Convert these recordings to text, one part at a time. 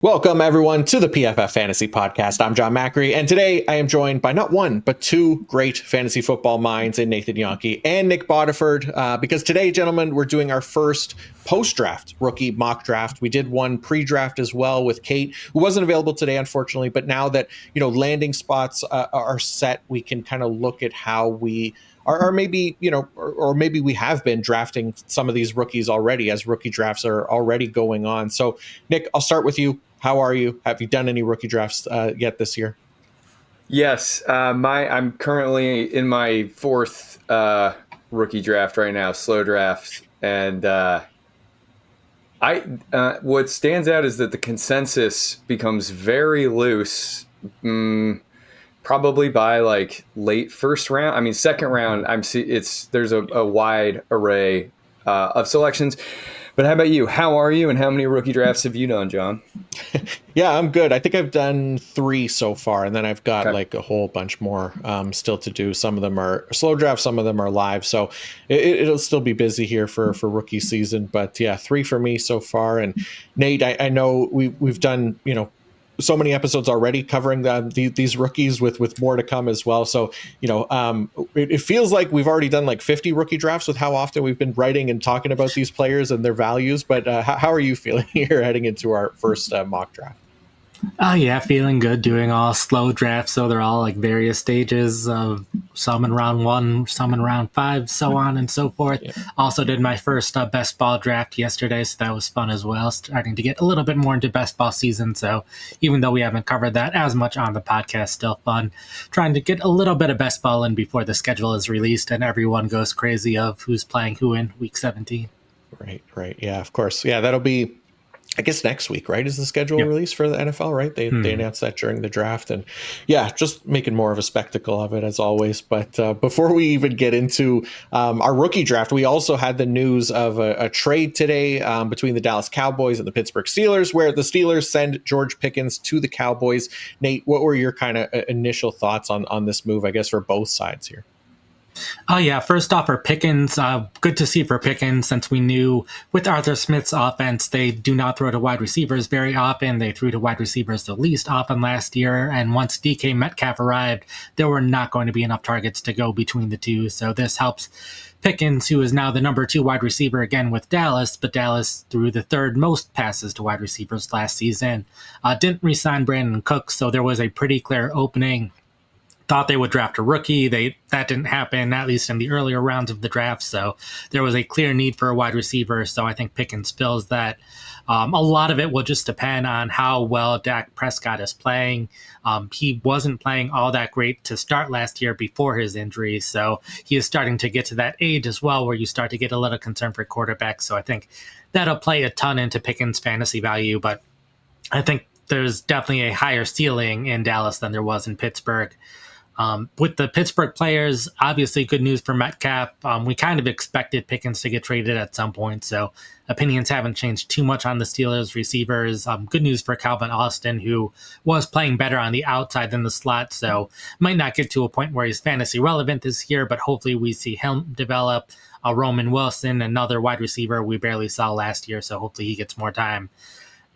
Welcome, everyone, to the PFF Fantasy Podcast. I'm Jon Macri, and today I am joined by not one, but two great fantasy football minds in Nathan Jahnke and Nic Bodiford, because today, gentlemen, we're doing our first post-draft rookie mock draft. We did one pre-draft as well with Kate, who wasn't available today, unfortunately, but now that, landing spots are set, we can kind of look at how we or maybe, or maybe we have been drafting some of these rookies already as rookie drafts are already going on. So, Nick, I'll start with you. How are you? Have you done any rookie drafts yet this year? Yes, I'm currently in my fourth rookie draft right now, slow draft, and what stands out is that the consensus becomes very loose. Probably by like late first round. I mean, second round. There's a wide array of selections. But how about you? How are you, and how many rookie drafts have you done, John? Yeah, I'm good. I think I've done 3 so far, and then I've got like a whole bunch more still to do. Some of them are slow drafts, some of them are live. So it'll still be busy here for rookie season. But yeah, 3 for me so far. And Nate, I know we've done, so many episodes already covering these rookies with more to come as well. So, it feels like we've already done like 50 rookie drafts with how often we've been writing and talking about these players and their values. But how are you feeling here heading into our first mock draft? Oh yeah, feeling good. Doing all slow drafts, so they're all like various stages of some in round 1, some in round 5, so on and so forth. Yeah. Also did my first best ball draft yesterday, so that was fun as well. Starting to get a little bit more into best ball season, so even though we haven't covered that as much on the podcast, still fun. Trying to get a little bit of best ball in before the schedule is released and everyone goes crazy of who's playing who in week 17. Right. Yeah, of course. Yeah, that'll be, I guess, next week, right? Is the schedule released for the NFL, right? They announced that during the draft. And yeah, just making more of a spectacle of it as always. But before we even get into our rookie draft, we also had the news of a trade today between the Dallas Cowboys and the Pittsburgh Steelers, where the Steelers send George Pickens to the Cowboys. Nate, what were your kind of initial thoughts on this move, I guess, for both sides here? Oh, yeah. First off, for Pickens, good to see for Pickens, since we knew with Arthur Smith's offense, they do not throw to wide receivers very often. They threw to wide receivers the least often last year. And once DK Metcalf arrived, there were not going to be enough targets to go between the two. So this helps Pickens, who is now the number 2 wide receiver again with Dallas, but Dallas threw the 3rd most passes to wide receivers last season. Didn't re-sign Brandon Cooks, so there was a pretty clear opening. Thought they would draft a rookie. That didn't happen, at least in the earlier rounds of the draft. So there was a clear need for a wide receiver. So I think Pickens fills that. A lot of it will just depend on how well Dak Prescott is playing. He wasn't playing all that great to start last year before his injury. So he is starting to get to that age as well where you start to get a little concern for quarterbacks. So I think that'll play a ton into Pickens' fantasy value. But I think there's definitely a higher ceiling in Dallas than there was in Pittsburgh. With the Pittsburgh players, obviously good news for Metcalf. We kind of expected Pickens to get traded at some point, so opinions haven't changed too much on the Steelers receivers. Good news for Calvin Austin, who was playing better on the outside than the slot, so might not get to a point where he's fantasy relevant this year, but hopefully we see him develop. Roman Wilson, another wide receiver we barely saw last year, so hopefully he gets more time.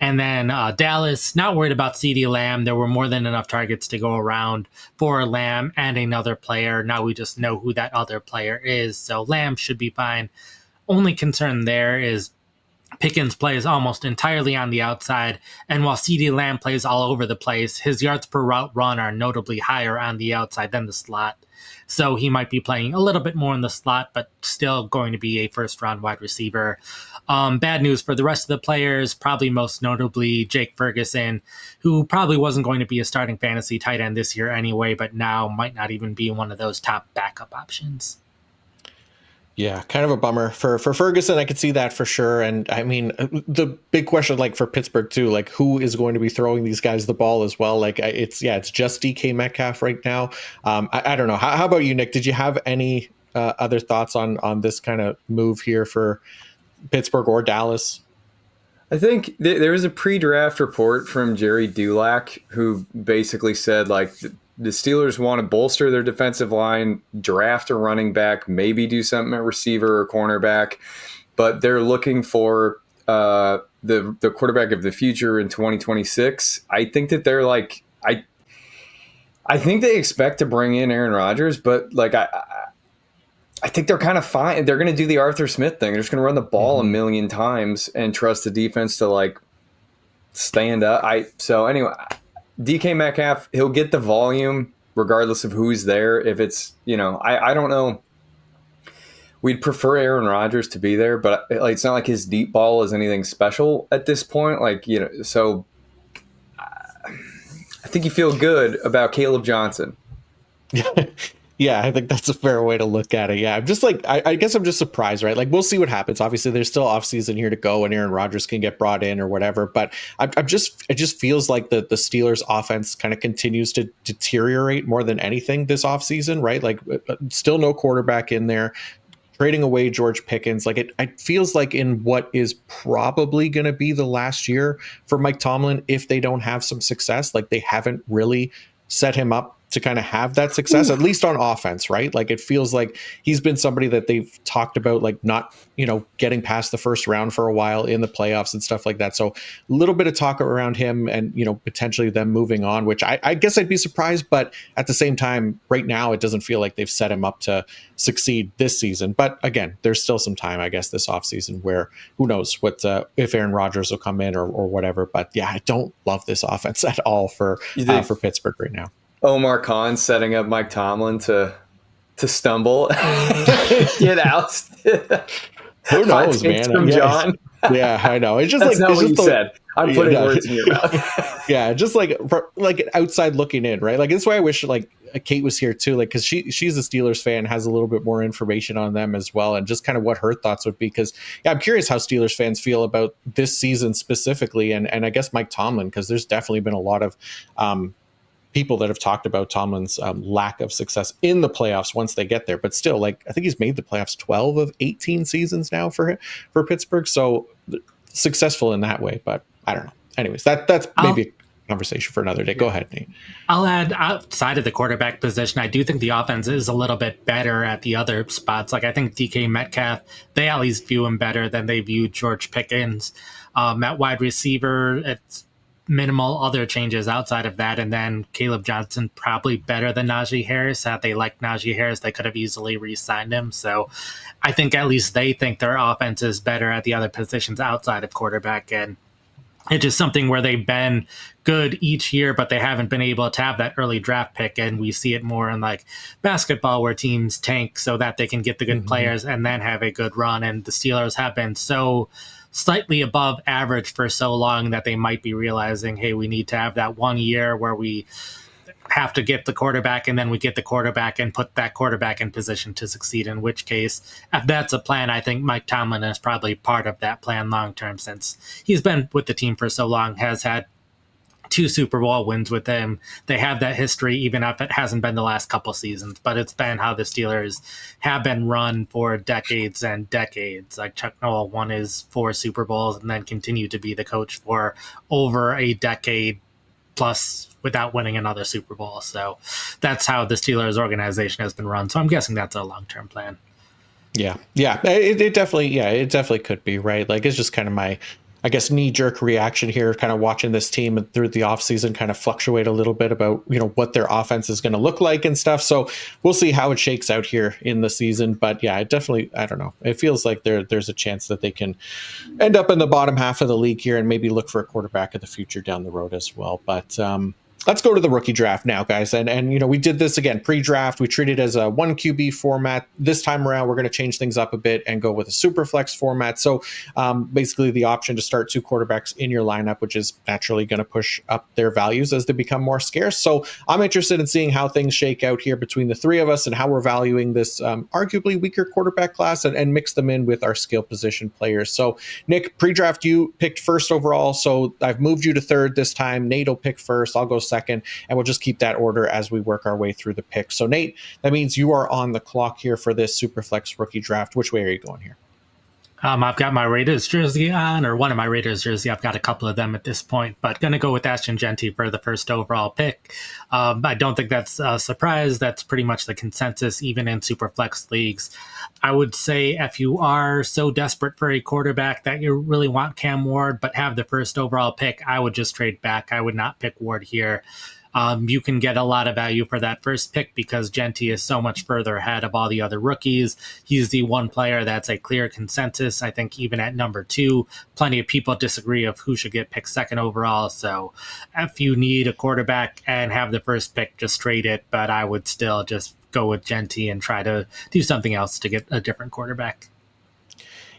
And then Dallas, not worried about CeeDee Lamb. There were more than enough targets to go around for Lamb and another player. Now we just know who that other player is. So Lamb should be fine. Only concern there is Pickens plays almost entirely on the outside. And while CeeDee Lamb plays all over the place, his yards per route run are notably higher on the outside than the slot. So he might be playing a little bit more in the slot, but still going to be a first-round wide receiver. Bad news for the rest of the players, probably most notably Jake Ferguson, who probably wasn't going to be a starting fantasy tight end this year anyway, but now might not even be one of those top backup options. Yeah, kind of a bummer for Ferguson. I could see that for sure. And I mean, the big question, like for Pittsburgh too, like who is going to be throwing these guys the ball as well? Like it's just DK Metcalf right now. I don't know. How about you, Nick? Did you have any other thoughts on this kind of move here for Pittsburgh or Dallas? I think there was a pre-draft report from Jerry Dulac who basically said like the Steelers want to bolster their defensive line, draft a running back, maybe do something at receiver or cornerback, but they're looking for the quarterback of the future in 2026. I think that they're like I think they expect to bring in Aaron Rodgers, but like I think they're kind of fine. They're going to do the Arthur Smith thing. They're just going to run the ball a million times and trust the defense to like stand up. So anyway, DK Metcalf, he'll get the volume regardless of who's there. If it's, I don't know. We'd prefer Aaron Rodgers to be there, but like, it's not like his deep ball is anything special at this point. Like, so I think you feel good about Caleb Johnson. Yeah, I think that's a fair way to look at it. Yeah, I'm just like, I guess I'm just surprised, right? Like, we'll see what happens. Obviously, there's still offseason here to go and Aaron Rodgers can get brought in or whatever. But it just feels like the Steelers offense kind of continues to deteriorate more than anything this offseason, right? Like, still no quarterback in there. Trading away George Pickens, like it feels like in what is probably going to be the last year for Mike Tomlin, if they don't have some success, like they haven't really set him up to kind of have that success, at least on offense, right? Like it feels like he's been somebody that they've talked about, like not, getting past the first round for a while in the playoffs and stuff like that. So a little bit of talk around him and, potentially them moving on, which I guess I'd be surprised. But at the same time, right now, it doesn't feel like they've set him up to succeed this season. But again, there's still some time, I guess, this offseason where who knows what if Aaron Rodgers will come in or whatever. But yeah, I don't love this offense at all for Pittsburgh right now. Omar Khan setting up Mike Tomlin to stumble, get ousted. Who knows, man? From John. Yeah, I know. It's just That's like not what you said. I'm putting words in your mouth. Yeah, just like outside looking in, right? Like that's why I wish like Kate was here too, like because she's a Steelers fan, has a little bit more information on them as well, and just kind of what her thoughts would be. Because I'm curious how Steelers fans feel about this season specifically, and I guess Mike Tomlin, because there's definitely been a lot of people that have talked about Tomlin's lack of success in the playoffs once they get there. But still, like I think he's made the playoffs 12 of 18 seasons now for Pittsburgh. So successful in that way. But I don't know. Anyways, that's maybe a conversation for another day. Go ahead, Nate. I'll add, outside of the quarterback position, I do think the offense is a little bit better at the other spots. Like I think DK Metcalf, they at least view him better than they view George Pickens. At wide receiver, it's minimal other changes outside of that. And then Caleb Johnson probably better than Najee Harris. Had they liked Najee Harris, they could have easily re-signed him. So I think at least they think their offense is better at the other positions outside of quarterback. And it's just something where they've been good each year, but they haven't been able to have that early draft pick. And we see it more in like basketball where teams tank so that they can get the good players and then have a good run. And the Steelers have been so slightly above average for so long that they might be realizing, hey, we need to have that 1 year where we have to get the quarterback and then we get the quarterback and put that quarterback in position to succeed, in which case, if that's a plan, I think Mike Tomlin is probably part of that plan long-term since he's been with the team for so long, has had 2 Super Bowl wins with them. They have that history, even if it hasn't been the last couple seasons, but it's been how the Steelers have been run for decades and decades. Like Chuck Noll won his 4 Super Bowls and then continued to be the coach for over a decade plus without winning another Super Bowl. So that's how the Steelers organization has been run. So I'm guessing that's a long-term plan. Yeah. It definitely could be, right? Like it's just kind of my, I guess, knee-jerk reaction here, kind of watching this team through the offseason kind of fluctuate a little bit about, what their offense is going to look like and stuff. So we'll see how it shakes out here in the season. But yeah, I don't know. It feels like there's a chance that they can end up in the bottom half of the league here and maybe look for a quarterback of the future down the road as well. But let's go to the rookie draft now, guys. And we did this again pre-draft. We treated it as a 1 QB format. This time around, we're going to change things up a bit and go with a super flex format. So basically the option to start 2 quarterbacks in your lineup, which is naturally going to push up their values as they become more scarce. So I'm interested in seeing how things shake out here between the 3 of us and how we're valuing this arguably weaker quarterback class and mix them in with our skill position players. So Nick, pre-draft, you picked first overall. So I've moved you to 3rd this time. Nate will pick first. I'll go second, and we'll just keep that order as we work our way through the picks. So Nate, that means you are on the clock here for this Superflex rookie draft. Which way are you going here? I've got my Raiders jersey on, or one of my Raiders jersey. I've got a couple of them at this point, but going to go with Ashton Jeanty for the first overall pick. I don't think that's a surprise. That's pretty much the consensus, even in Superflex leagues. I would say if you are so desperate for a quarterback that you really want Cam Ward, but have the first overall pick, I would just trade back. I would not pick Ward here. You can get a lot of value for that first pick because Jeanty is so much further ahead of all the other rookies. He's the one player that's a clear consensus. I think even at number 2, plenty of people disagree of who should get picked second overall. So if you need a quarterback and have the first pick, just trade it. But I would still just go with Jeanty and try to do something else to get a different quarterback.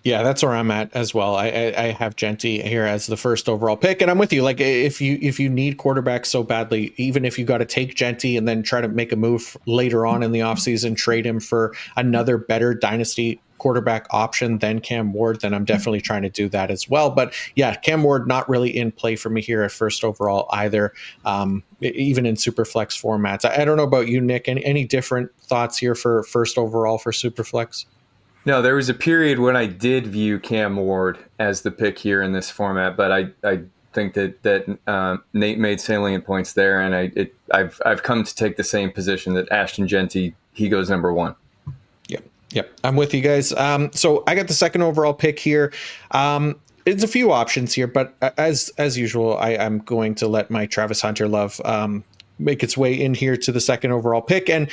Yeah, that's where I'm at as well. I have Jeanty here as the first overall pick, and I'm with you. Like if you need quarterbacks so badly, even if you got to take Jeanty and then try to make a move later on in the offseason, trade him for another better dynasty quarterback option than Cam Ward, then I'm definitely trying to do that as well. But yeah, Cam Ward not really in play for me here at first overall either, even in Superflex formats. I don't know about you, Nick. Any different thoughts here for first overall for Superflex? No, there was a period when I did view Cam Ward as the pick here in this format, but I think that Nate made salient points there, and I've come to take the same position that Ashton Jeanty, he goes number 1. Yep, I'm with you guys. So I got the second overall pick here. It's a few options here, but as usual, I'm going to let my Travis Hunter love make its way in here to the second overall pick. And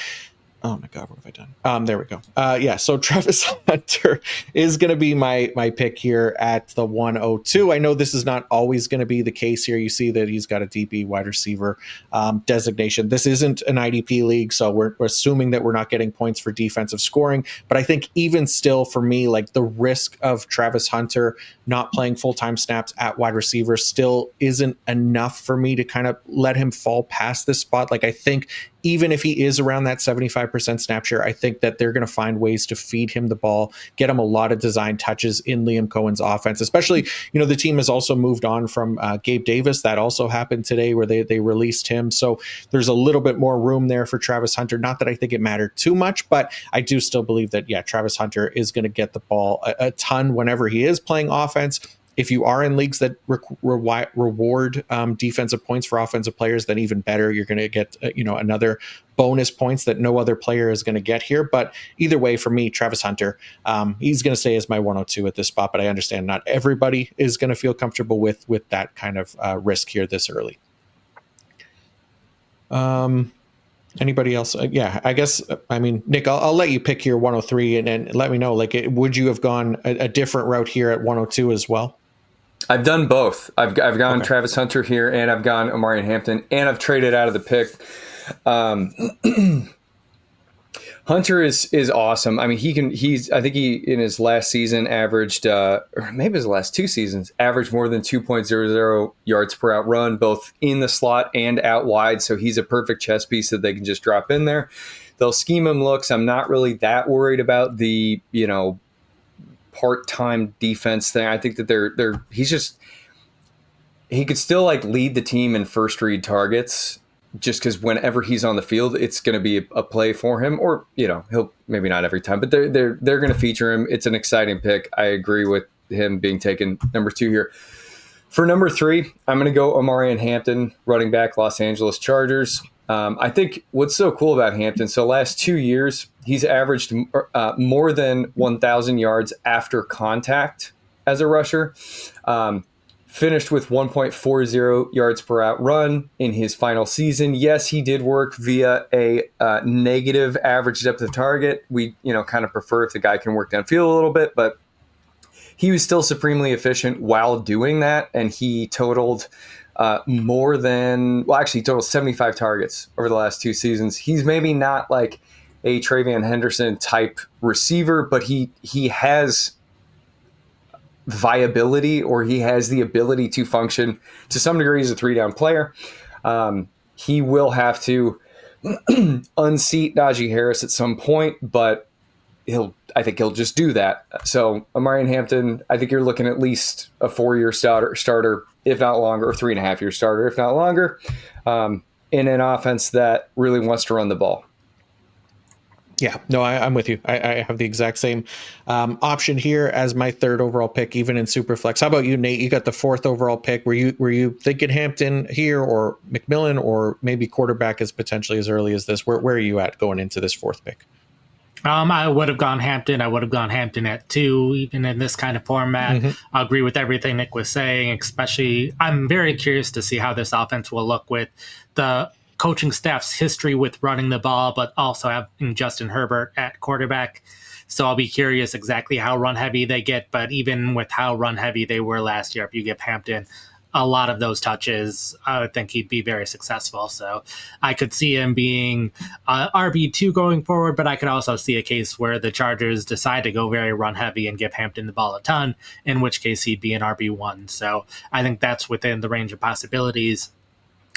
oh my God, what have I done? There we go. Yeah, so Travis Hunter is going to be my pick here at the 102. I know this is not always going to be the case here. You see that he's got a DB wide receiver designation. This isn't an IDP league, so we're assuming that we're not getting points for defensive scoring. But I think even still for me, like the risk of Travis Hunter not playing full-time snaps at wide receiver still isn't enough for me to kind of let him fall past this spot. Like I think even if he is around that 75% snap share, I think that they're going to find ways to feed him the ball, get him a lot of design touches in Liam Cohen's offense, especially, the team has also moved on from Gabe Davis. That also happened today where they released him. So there's a little bit more room there for Travis Hunter. Not that I think it mattered too much, but I do still believe that, yeah, Travis Hunter is going to get the ball a ton whenever he is playing offense. If you are in leagues that reward defensive points for offensive players, then even better. You're going to get another bonus points that no other player is going to get here. But either way, for me, Travis Hunter, he's going to stay as my 102 at this spot. But I understand not everybody is going to feel comfortable with that kind of risk here this early. Anybody else? Yeah, I guess. I mean, Nick, I'll let you pick your 103 and let me know. Like, would you have gone a different route here at 102 as well? I've done both. I've gone Okay. Travis Hunter here, and I've gone Omarion Hampton, and I've traded out of the pick. Hunter is awesome. I mean, I think he in his last season averaged, or maybe his last 2 seasons, averaged more than 2.00 yards per out run, both in the slot and out wide. So he's a perfect chess piece that they can just drop in there. They'll scheme him looks. I'm not really that worried about the, part-time defense thing. I think that he could still like lead the team in first read targets, just because whenever he's on the field, it's going to be a play for him, or he'll maybe not every time, but they're going to feature him. It's an exciting pick. I agree with him being taken number 2 here. For number 3, I'm going to go Omarion Hampton, running back, Los Angeles Chargers. I think what's so cool about Hampton, so last 2 years, he's averaged more than 1,000 yards after contact as a rusher. Finished with 1.40 yards per out run in his final season. Yes, he did work via a negative average depth of target. We, kind of prefer if the guy can work downfield a little bit, but he was still supremely efficient while doing that, and he totaled he totaled 75 targets over the last 2 seasons. He's maybe not like a Travion Henderson type receiver, but he has viability, or he has the ability to function to some degree as a 3-down player. He will have to unseat Najee Harris at some point, but I think he'll just do that. So Omarion Hampton, I think you're looking at least a 4-year starter, if not longer, or 3.5-year starter, if not longer, in an offense that really wants to run the ball. Yeah, no, I'm with you. I have the exact same option here as my third overall pick, even in Superflex. How about you, Nate? You got the fourth overall pick. Were you thinking Hampton here or McMillan, or maybe quarterback as potentially as early as this? Where are you at going into this fourth pick? I would have gone Hampton. I would have gone Hampton at 2, even in this kind of format. Mm-hmm. I agree with everything Nick was saying, especially I'm very curious to see how this offense will look with the coaching staff's history with running the ball, but also having Justin Herbert at quarterback. So I'll be curious exactly how run heavy they get, but even with how run heavy they were last year, if you give Hampton a lot of those touches, I would think he'd be very successful. So I could see him being RB2 going forward, but I could also see a case where the Chargers decide to go very run heavy and give Hampton the ball a ton, in which case he'd be an RB1. So I think that's within the range of possibilities.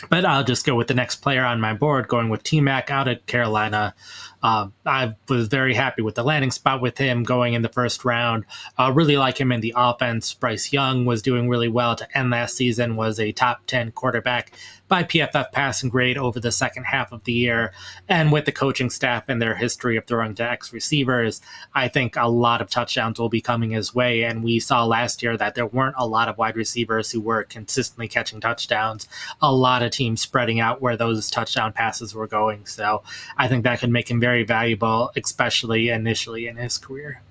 But I'll just go with the next player on my board, going with T-Mac out of Carolina. I was very happy with the landing spot with him going in the first round. Really like him in the offense. Bryce Young was doing really well to end last season, was a top 10 quarterback by PFF passing grade over the second half of the year. And with the coaching staff and their history of throwing to X receivers, I think a lot of touchdowns will be coming his way. And we saw last year that there weren't a lot of wide receivers who were consistently catching touchdowns. A lot of teams spreading out where those touchdown passes were going. So I think that could make him very valuable, especially initially in his career.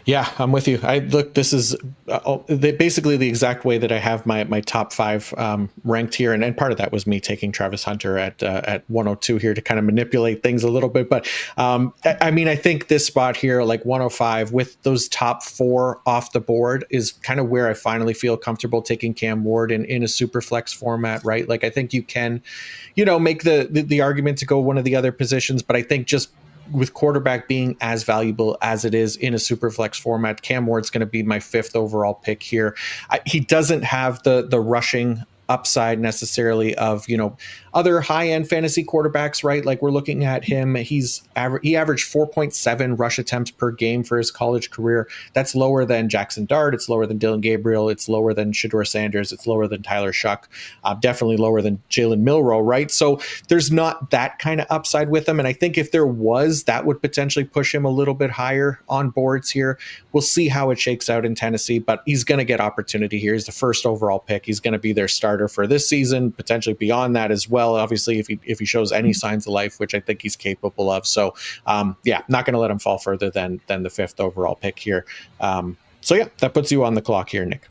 Yeah, I'm with you. This is basically the exact way that I have my top 5 ranked here. And part of that was me taking Travis Hunter at 102 here to kind of manipulate things a little bit. But I think this spot here, like 105, with those top 4 off the board, is kind of where I finally feel comfortable taking Cam Ward in a super flex format, right? Like, I think you can, make the argument to go one of the other positions, but I think just with quarterback being as valuable as it is in a super flex format, Cam Ward's going to be my 5th overall pick here. He doesn't have the rushing upside necessarily of, other high-end fantasy quarterbacks, right? Like, we're looking at him. He averaged 4.7 rush attempts per game for his college career. That's lower than Jackson Dart. It's lower than Dylan Gabriel. It's lower than Shedeur Sanders. It's lower than Tyler Shuck. Definitely lower than Jalen Milroe, right? So there's not that kind of upside with him. And I think if there was, that would potentially push him a little bit higher on boards here. We'll see how it shakes out in Tennessee, but he's going to get opportunity here. He's the 1st overall pick. He's going to be their starter for this season, potentially beyond that as well. Obviously, if he shows any signs of life, which I think he's capable of. So, not going to let him fall further than the 5th overall pick here. That puts you on the clock here, Nick.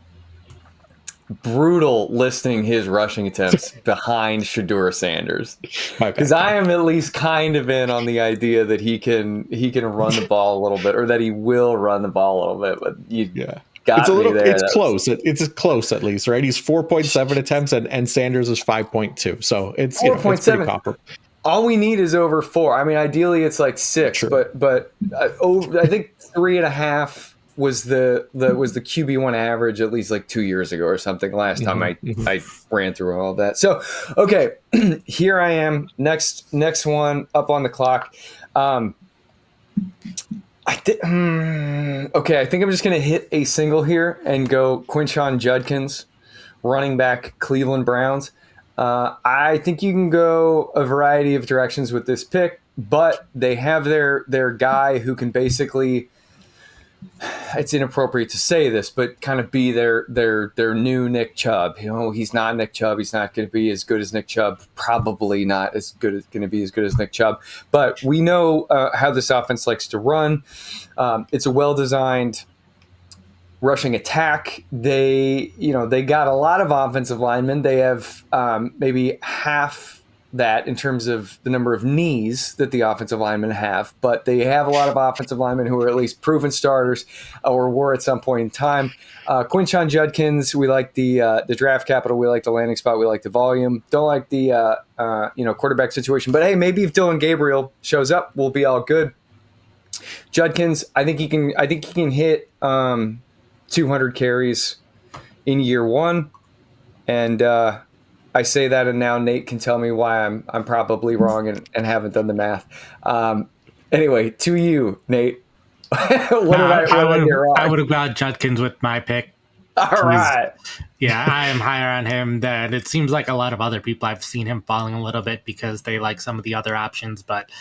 Brutal listing his rushing attempts behind Shedeur Sanders, because I am at least kind of in on the idea that he can run the ball a little bit, or that he will run the ball a little bit. But it's close. It's close at least, right? He's 4.7 attempts and Sanders is 5.2. So it's 4.7. It's pretty comparable. All we need is over 4. I mean, ideally it's like 6, true. but I think 3.5 was the QB1 average at least like 2 years ago or something. Last time I ran through all of that. So okay, here I am. Next one up on the clock. I think I'm just going to hit a single here and go Quinshon Judkins, running back, Cleveland Browns. I think you can go a variety of directions with this pick, but they have their guy who can basically, it's inappropriate to say this, but kind of be their new Nick Chubb. He's not Nick Chubb. He's not going to be as good as Nick Chubb. Probably not as good as going to be as good as Nick Chubb. But we know how this offense likes to run. It's a well-designed rushing attack. They got a lot of offensive linemen. They have maybe half that in terms of the number of knees that the offensive linemen have, but they have a lot of offensive linemen who are at least proven starters or were at some point in time. Quinshon Judkins, we like the draft capital, we like the landing spot, we like the volume. Don't like the quarterback situation, but hey, maybe if Dylan Gabriel shows up, we'll be all good. Judkins, I think he can hit 200 carries in year 1, and I say that, and now Nate can tell me why I'm probably wrong and haven't done the math. Anyway, to you, Nate. What did I get wrong? I would have got Judkins with my pick. All right. Yeah, I am higher on him than it seems like a lot of other people. I've seen him falling a little bit because they like some of the other options, but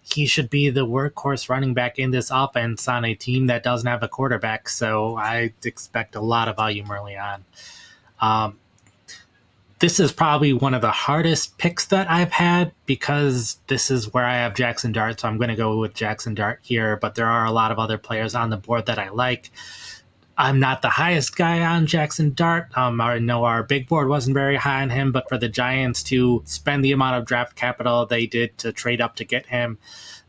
he should be the workhorse running back in this offense on a team that doesn't have a quarterback. So I expect a lot of volume early on. This is probably one of the hardest picks that I've had because this is where I have Jackson Dart. So I'm going to go with Jackson Dart here, but there are a lot of other players on the board that I like. I'm not the highest guy on Jackson Dart. I know our big board wasn't very high on him, but for the Giants to spend the amount of draft capital they did to trade up to get him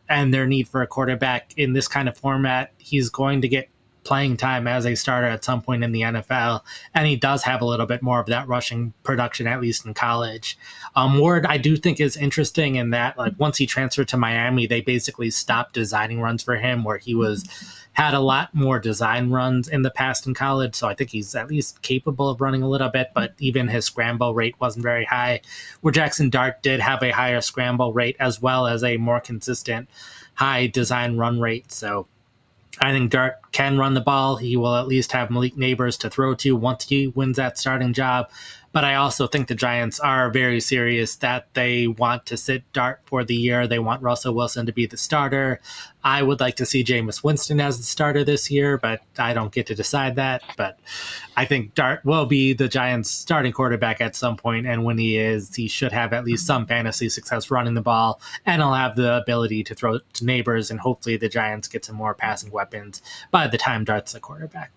and their need for a quarterback in this kind of format, he's going to get playing time as a starter at some point in the NFL, and he does have a little bit more of that rushing production, at least in college. Ward, I do think, is interesting in that, like, once he transferred to Miami, they basically stopped designing runs for him, where he had a lot more design runs in the past in college, so I think he's at least capable of running a little bit, but even his scramble rate wasn't very high, where Jackson Dart did have a higher scramble rate as well as a more consistent high design run rate. So I think Dart can run the ball. He will at least have Malik Neighbors to throw to once he wins that starting job. But I also think the Giants are very serious that they want to sit Dart for the year. They want Russell Wilson to be the starter. I would like to see Jameis Winston as the starter this year, but I don't get to decide that. But I think Dart will be the Giants' starting quarterback at some point, and when he is, he should have at least some fantasy success running the ball, and he'll have the ability to throw to Neighbors, and hopefully the Giants get some more passing weapons by the time Dart's the quarterback.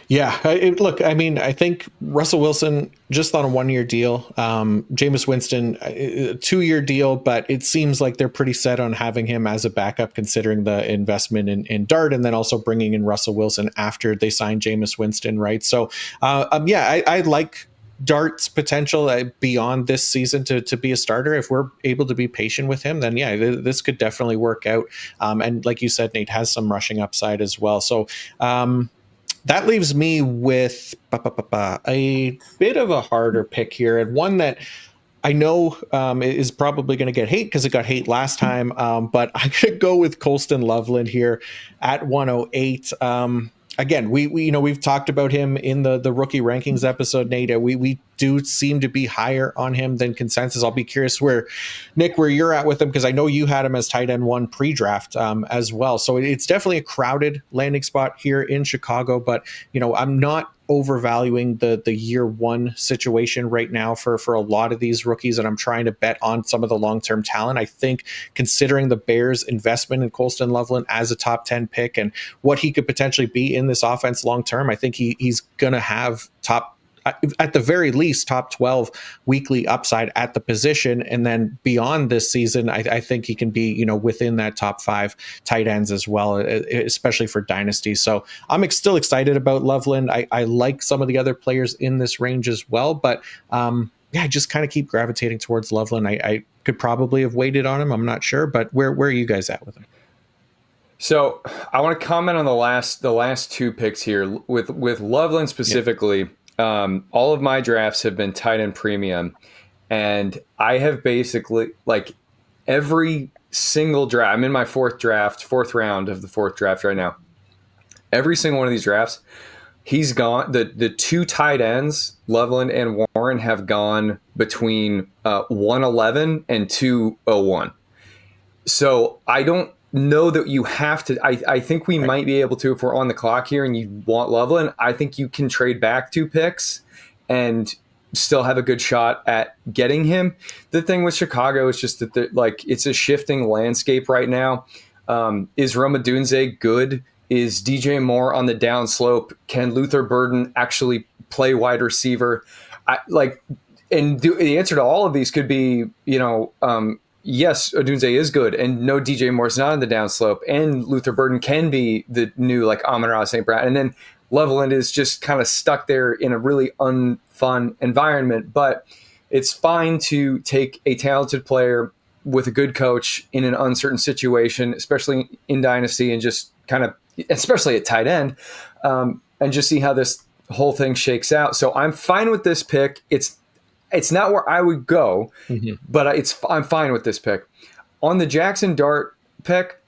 Yeah, look, I mean, I think Russell Wilson just on a 1-year deal. Jameis Winston, a 2-year deal, but it seems like they're pretty set on having him as a backup, considering the investment in Dart, and then also bringing in Russell Wilson after they signed Jameis Winston, right? So, I like Dart's potential beyond this season to be a starter. If we're able to be patient with him, then yeah, this could definitely work out. And like you said, Nate, has some rushing upside as well. So, that leaves me with a bit of a harder pick here, and one that I know is probably going to get hate because it got hate last time. But I'm going to go with Colston Loveland here at 108. Again, we've talked about him in the rookie rankings episode, Nate. We do seem to be higher on him than consensus. I'll be curious where you're at with him, because I know you had him as tight end 1 pre-draft as well. So it's definitely a crowded landing spot here in Chicago, but I'm not overvaluing the year 1 situation right now for a lot of these rookies, and I'm trying to bet on some of the long-term talent. I think, considering the Bears' investment in Colston Loveland as a top 10 pick and what he could potentially be in this offense long-term, I think he's going to have at the very least, top 12 weekly upside at the position. And then beyond this season, I think he can be, within that top 5 tight ends as well, especially for dynasty. So I'm still excited about Loveland. I like some of the other players in this range as well, but I just kind of keep gravitating towards Loveland. I could probably have waited on him. I'm not sure, but where are you guys at with him? So I want to comment on the last 2 picks here with Loveland specifically. Yep. All of my drafts have been tight end premium, and I have basically, like, every single draft. I'm in my 4th round of the 4th draft right now. Every single one of these drafts, he's gone. The 2 tight ends, Loveland and Warren, have gone between 111 and 201. So I don't know that you have to. I think we might be able to, if we're on the clock here and you want Loveland, I think you can trade back 2 picks and still have a good shot at getting him. The thing with Chicago is just that it's a shifting landscape right now. Is Rome Odunze good? Is DJ Moore on the downslope? Can Luther Burden actually play wide receiver? The answer to all of these could be, yes, Odunze is good, and no, DJ Moore's not on the downslope, and Luther Burden can be the new, like, Amon-Ra St. Brown, and then Loveland is just kind of stuck there in a really unfun environment. But it's fine to take a talented player with a good coach in an uncertain situation, especially in Dynasty, and just kind of, especially at tight end, and just see how this whole thing shakes out. So I'm fine with this pick. It's not where I would go, but I'm fine with this pick. On the Jackson Dart pick,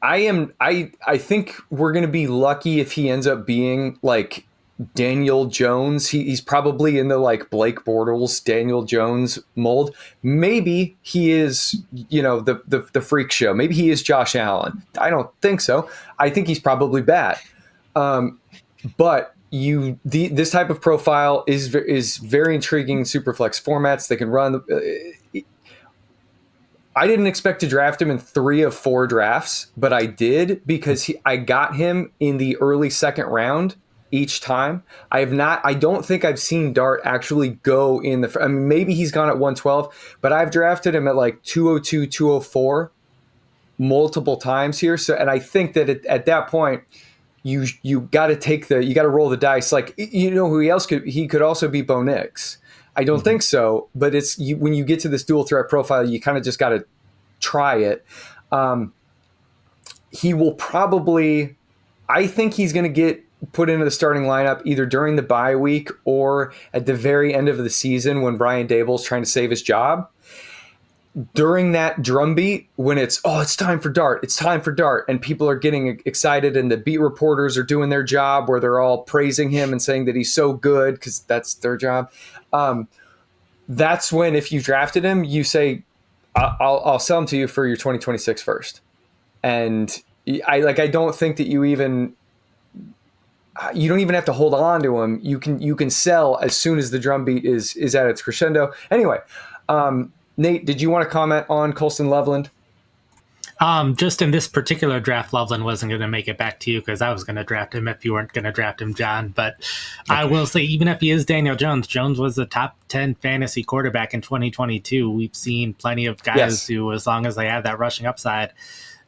I think we're going to be lucky if he ends up being like Daniel Jones. He's probably in the like Blake Bortles, Daniel Jones mold. Maybe he is, the freak show. Maybe he is Josh Allen. I don't think so. I think he's probably bad. But this type of profile is very intriguing in Superflex formats. They can run. I didn't expect to draft him in 3 of 4 drafts, but I did because I got him in the early second round each time. I don't think I've seen Dart actually go in I mean, maybe he's gone at 112, but I've drafted him at like 202, 204 multiple times here. So, and I think that at that point, you got to you got to roll the dice. Like, he could also be Bo Nix. I don't think so, but when you get to this dual threat profile, you kind of just got to try it. He will probably, I think he's going to get put into the starting lineup either during the bye week or at the very end of the season when Brian Dable's trying to save his job. During that drumbeat, when it's time for Dart, and people are getting excited and the beat reporters are doing their job where they're all praising him and saying that he's so good because that's their job. That's when, if you drafted him, you say, I'll sell him to you for your 2026 first. And I don't think that you don't even have to hold on to him. You can sell as soon as the drumbeat is at its crescendo. Anyway, Nate, did you want to comment on Colston Loveland? Just in this particular draft, Loveland wasn't going to make it back to you because I was going to draft him if you weren't going to draft him, John. But okay. I will say, even if he is Daniel Jones, Jones was the top 10 fantasy quarterback in 2022. We've seen plenty of guys who, as long as they have that rushing upside,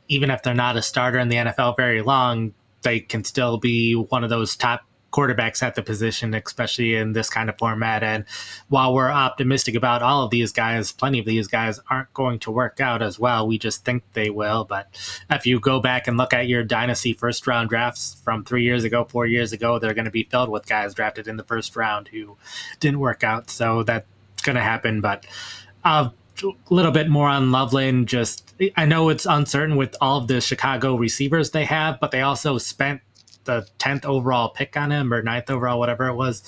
even if they're not a starter in the NFL very long, they can still be one of those top quarterbacks at the position, especially in this kind of format. And while we're optimistic about all of these guys, plenty of these guys aren't going to work out as well. We just think they will. But if you go back and look at your dynasty first round drafts from 3 years ago, 4 years ago, they're going to be filled with guys drafted in the first round who didn't work out. So that's going to happen. But a little bit more on Loveland. I know it's uncertain with all of the Chicago receivers they have, but they also spent the 10th overall pick on him, or 9th overall, whatever it was,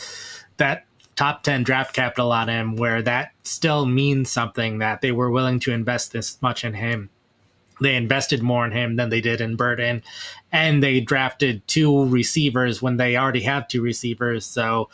that top 10 draft capital on him, where that still means something, that they were willing to invest this much in him. They invested more in him than they did in Burden, and they drafted 2 receivers when they already have 2 receivers. So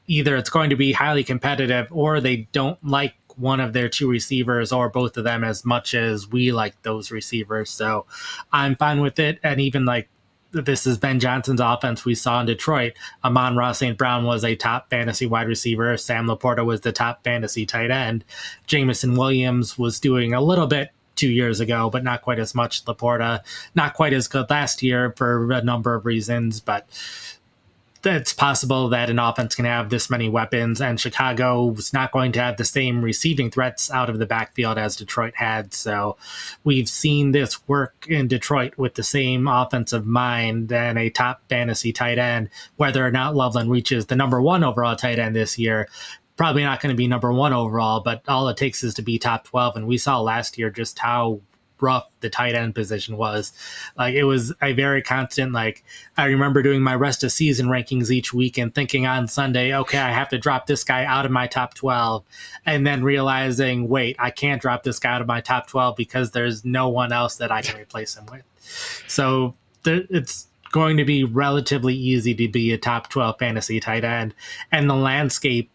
either it's going to be highly competitive, or they don't like one of their 2 receivers or both of them as much as we like those receivers. So I'm fine with it. And even like, this is Ben Johnson's offense we saw in Detroit. Amon-Ra St. Brown was a top fantasy wide receiver. Sam Laporta was the top fantasy tight end. Jameson Williams was doing a little bit 2 years ago, but not quite as much. Laporta, not quite as good last year for a number of reasons, but it's possible that an offense can have this many weapons, and Chicago was not going to have the same receiving threats out of the backfield as Detroit had. So we've seen this work in Detroit with the same offensive mind and a top fantasy tight end. Whether or not Loveland reaches the number 1 overall tight end this year, probably not going to be number 1 overall, but all it takes is to be top 12. And we saw last year just how rough the tight end position was. Like, it was a very constant, like, I remember doing my rest of season rankings each week and thinking on Sunday, okay, I have to drop this guy out of my top 12, and then realizing, wait, I can't drop this guy out of my top 12 because there's no one else that I can replace him with. So it's going to be relatively easy to be a top 12 fantasy tight end, and the landscape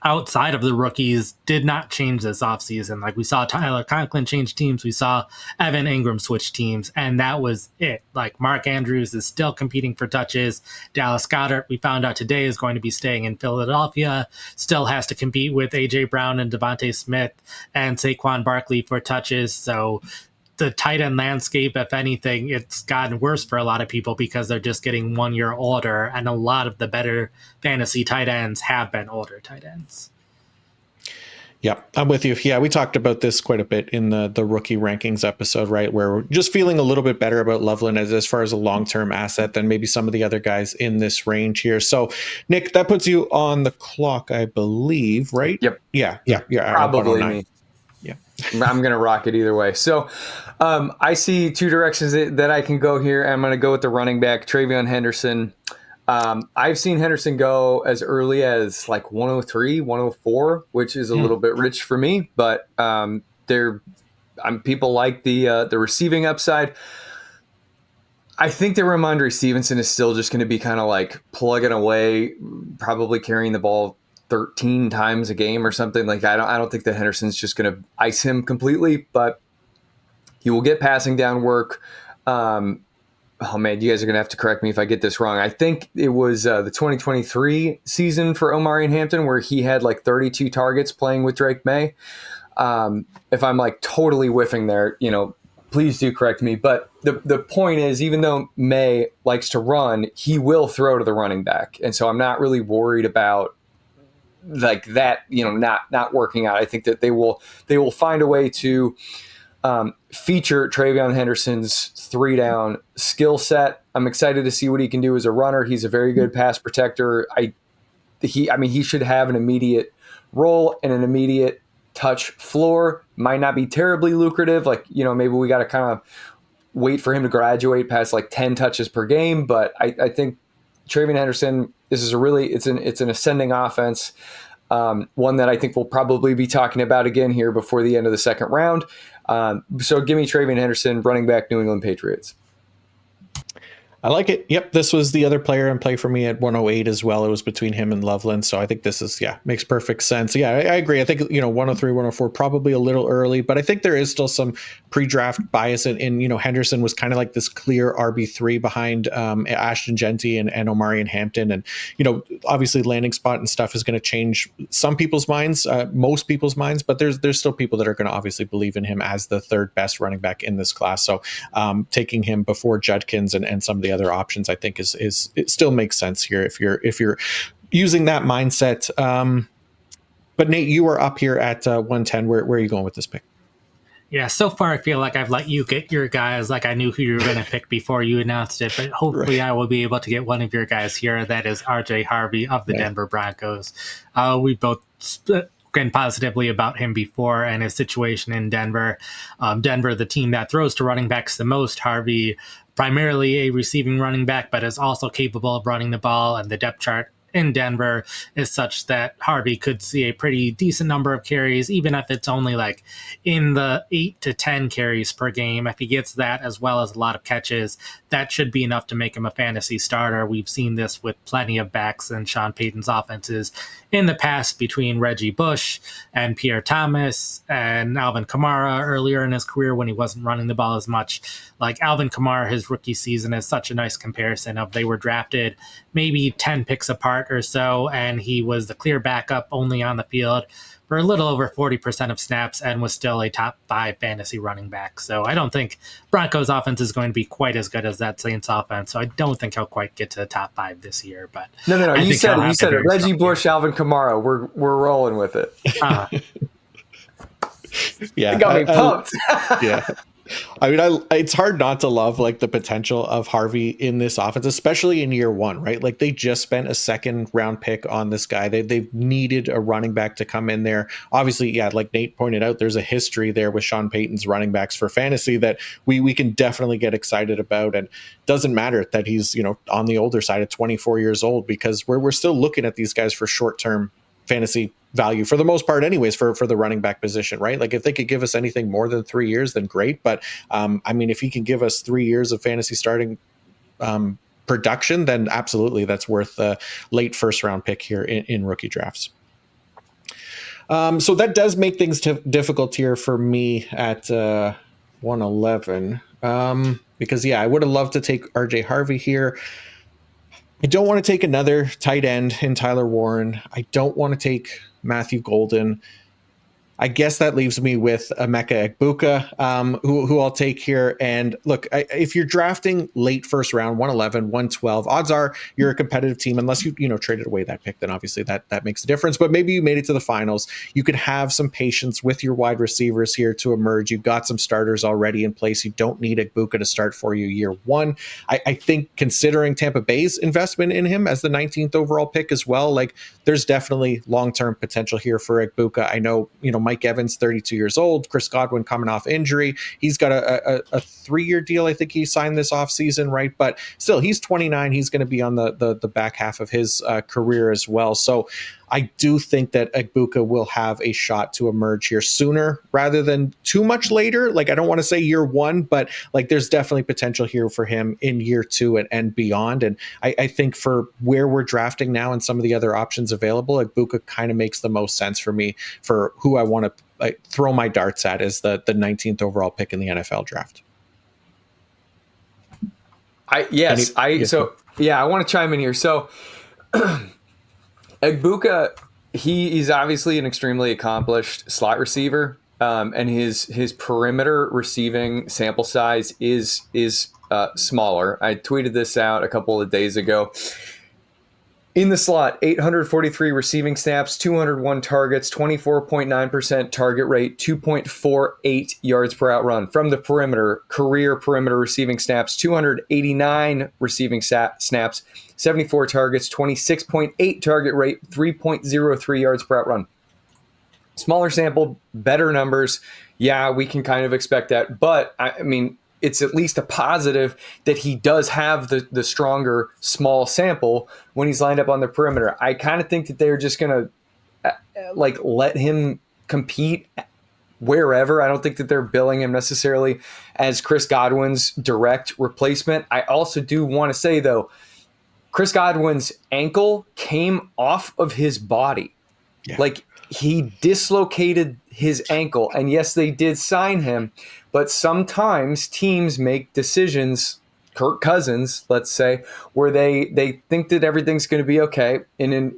outside of the rookies did not change this offseason. Like, we saw Tyler Conklin change teams. We saw Evan Ingram switch teams, and that was it. Like, Mark Andrews is still competing for touches. Dallas Goedert, we found out today, is going to be staying in Philadelphia, still has to compete with A.J. Brown and Devontae Smith and Saquon Barkley for touches. So the tight end landscape, if anything, it's gotten worse for a lot of people because they're just getting 1 year older, and a lot of the better fantasy tight ends have been older tight ends. Yeah, I'm with you. Yeah, we talked about this quite a bit in the rookie rankings episode, right? Where we're just feeling a little bit better about Loveland as far as a long-term asset than maybe some of the other guys in this range here. So, Nick, that puts you on the clock, I believe, right? Yep. Yeah. Probably me. Yeah. I'm going to rock it either way. So I see two directions that I can go here. I'm going to go with the running back, Travion Henderson. I've seen Henderson go as early as like 103, 104, which is a little bit rich for me, but people like the receiving upside. I think that Ramondre Stevenson is still just going to be kind of like plugging away, probably carrying the ball 13 times a game or something. Like I don't think that Henderson's just going to ice him completely, but he will get passing down work. Oh man, you guys are going to have to correct me if I get this wrong. I think it was the 2023 season for Omari and Hampton where he had like 32 targets playing with Drake May. If I'm like totally whiffing there, please do correct me. But the point is, even though May likes to run, he will throw to the running back. And so I'm not really worried about like that, not working out. I think that they will find a way to feature Travion Henderson's 3-down skill set. I'm excited to see what he can do as a runner. He's a very good pass protector. He should have an immediate role and an immediate touch floor. Might not be terribly lucrative. Like, maybe we got to kind of wait for him to graduate past like 10 touches per game. But I think Travion Henderson, this is it's an ascending offense. One that I think we'll probably be talking about again here before the end of the second round. So give me Travion Henderson, running back, New England Patriots. I like it. Yep. This was the other player in play for me at 108 as well. It was between him and Loveland. So I think this is, makes perfect sense. Yeah, I agree. I think, 103, 104, probably a little early, but I think there is still some pre-draft bias in Henderson was kind of like this clear RB3 behind Ashton Genty and Omari and Hampton. And, obviously landing spot and stuff is going to change some people's minds, most people's minds, but there's still people that are going to obviously believe in him as the third best running back in this class. So taking him before Judkins and some of the other options, I think is it still makes sense here if you're using that mindset. But Nate, you are up here at 110. Where are you going with this pick? Yeah, so far I feel like I've let you get your guys. Like I knew who you were going to pick before you announced it, but hopefully I will be able to get one of your guys here. That is RJ Harvey of the Denver Broncos. We both spoken positively about him before and his situation in Denver. Denver, the team that throws to running backs the most. Harvey, primarily a receiving running back, but is also capable of running the ball, and the depth chart in Denver is such that Harvey could see a pretty decent number of carries, even if it's only like in the 8 to 10 carries per game. If he gets that as well as a lot of catches, that should be enough to make him a fantasy starter. We've seen this with plenty of backs in Sean Payton's offenses in the past between Reggie Bush and Pierre Thomas and Alvin Kamara earlier in his career when he wasn't running the ball as much. Like Alvin Kamara, his rookie season is such a nice comparison of they were drafted maybe 10 picks apart or so, and he was the clear backup only on the field for a little over 40% of snaps and was still a top 5 fantasy running back. So I don't think Broncos offense is going to be quite as good as that Saints offense. So I don't think he'll quite get to the top 5 this year. But no. You said it. Reggie Bush, Alvin Kamara. We're rolling with it. Yeah, it got me pumped. Yeah. I mean, it's hard not to love like the potential of Harvey in this offense, especially in year one, right? Like they just spent a second round pick on this guy. They've needed a running back to come in there. Obviously, like Nate pointed out, there's a history there with Sean Payton's running backs for fantasy that we can definitely get excited about. And doesn't matter that he's, on the older side at 24 years old, because we're still looking at these guys for short-term fantasy value for the most part anyways for the running back position, right? Like if they could give us anything more than 3 years, then great. But I mean, if he can give us 3 years of fantasy starting production, then absolutely that's worth a late first round pick here in rookie drafts. So that does make things difficult here for me at 111 because I would have loved to take RJ Harvey here. I don't want to take another tight end in Tyler Warren. I don't want to take Matthew Golden. I guess that leaves me with Emeka Egbuka, who I'll take here. And look, if you're drafting late first round, 111, 112, odds are you're a competitive team, unless you traded away that pick, then obviously that makes a difference. But maybe you made it to the finals. You could have some patience with your wide receivers here to emerge. You've got some starters already in place. You don't need Egbuka to start for you year one. I think considering Tampa Bay's investment in him as the 19th overall pick as well, like there's definitely long-term potential here for Egbuka. I know, Mike Evans, 32 years old. Chris Godwin coming off injury. He's got a 3-year deal. I think he signed this offseason, right? But still, he's 29. He's going to be on the back half of his career as well. So I do think that Egbuka will have a shot to emerge here sooner rather than too much later. Like, I don't want to say year one, but like there's definitely potential here for him in year two and beyond. And I think for where we're drafting now and some of the other options available, Egbuka kind of makes the most sense for me for who I want to throw my darts at as the 19th overall pick in the NFL draft. I want to chime in here. So Egbuka, he's obviously an extremely accomplished slot receiver, and his perimeter receiving sample size is smaller. I tweeted this out a couple of days ago. In the slot, 843 receiving snaps, 201 targets, 24.9% target rate, 2.48 yards per out run. From the perimeter, career perimeter receiving snaps, 289 receiving snaps, 74 targets, 26.8 target rate, 3.03 yards per out run. Smaller sample, better numbers. Yeah, we can kind of expect that. But, I mean, it's at least a positive that he does have the stronger small sample when he's lined up on the perimeter. I kind of think that they're just going to let him compete wherever. I don't think that they're billing him necessarily as Chris Godwin's direct replacement. I also do want to say, though, Chris Godwin's ankle came off of his body. Yeah. Like, he dislocated his ankle, and yes, they did sign him, but sometimes teams make decisions, Kirk Cousins, let's say, where they think that everything's going to be okay in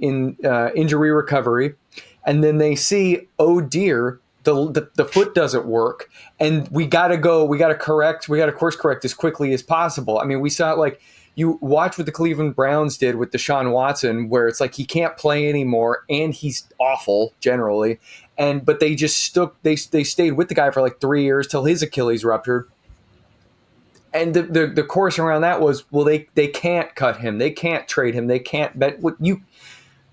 injury recovery, and then they see, oh dear, the foot doesn't work, and we got to course correct as quickly as possible. I mean, we saw it like, you watch what the Cleveland Browns did with Deshaun Watson, where it's like he can't play anymore and he's awful generally. But they just they stayed with the guy for like 3 years till his Achilles ruptured. And the course around that was, well, they can't cut him, they can't trade him, they can't bet what you.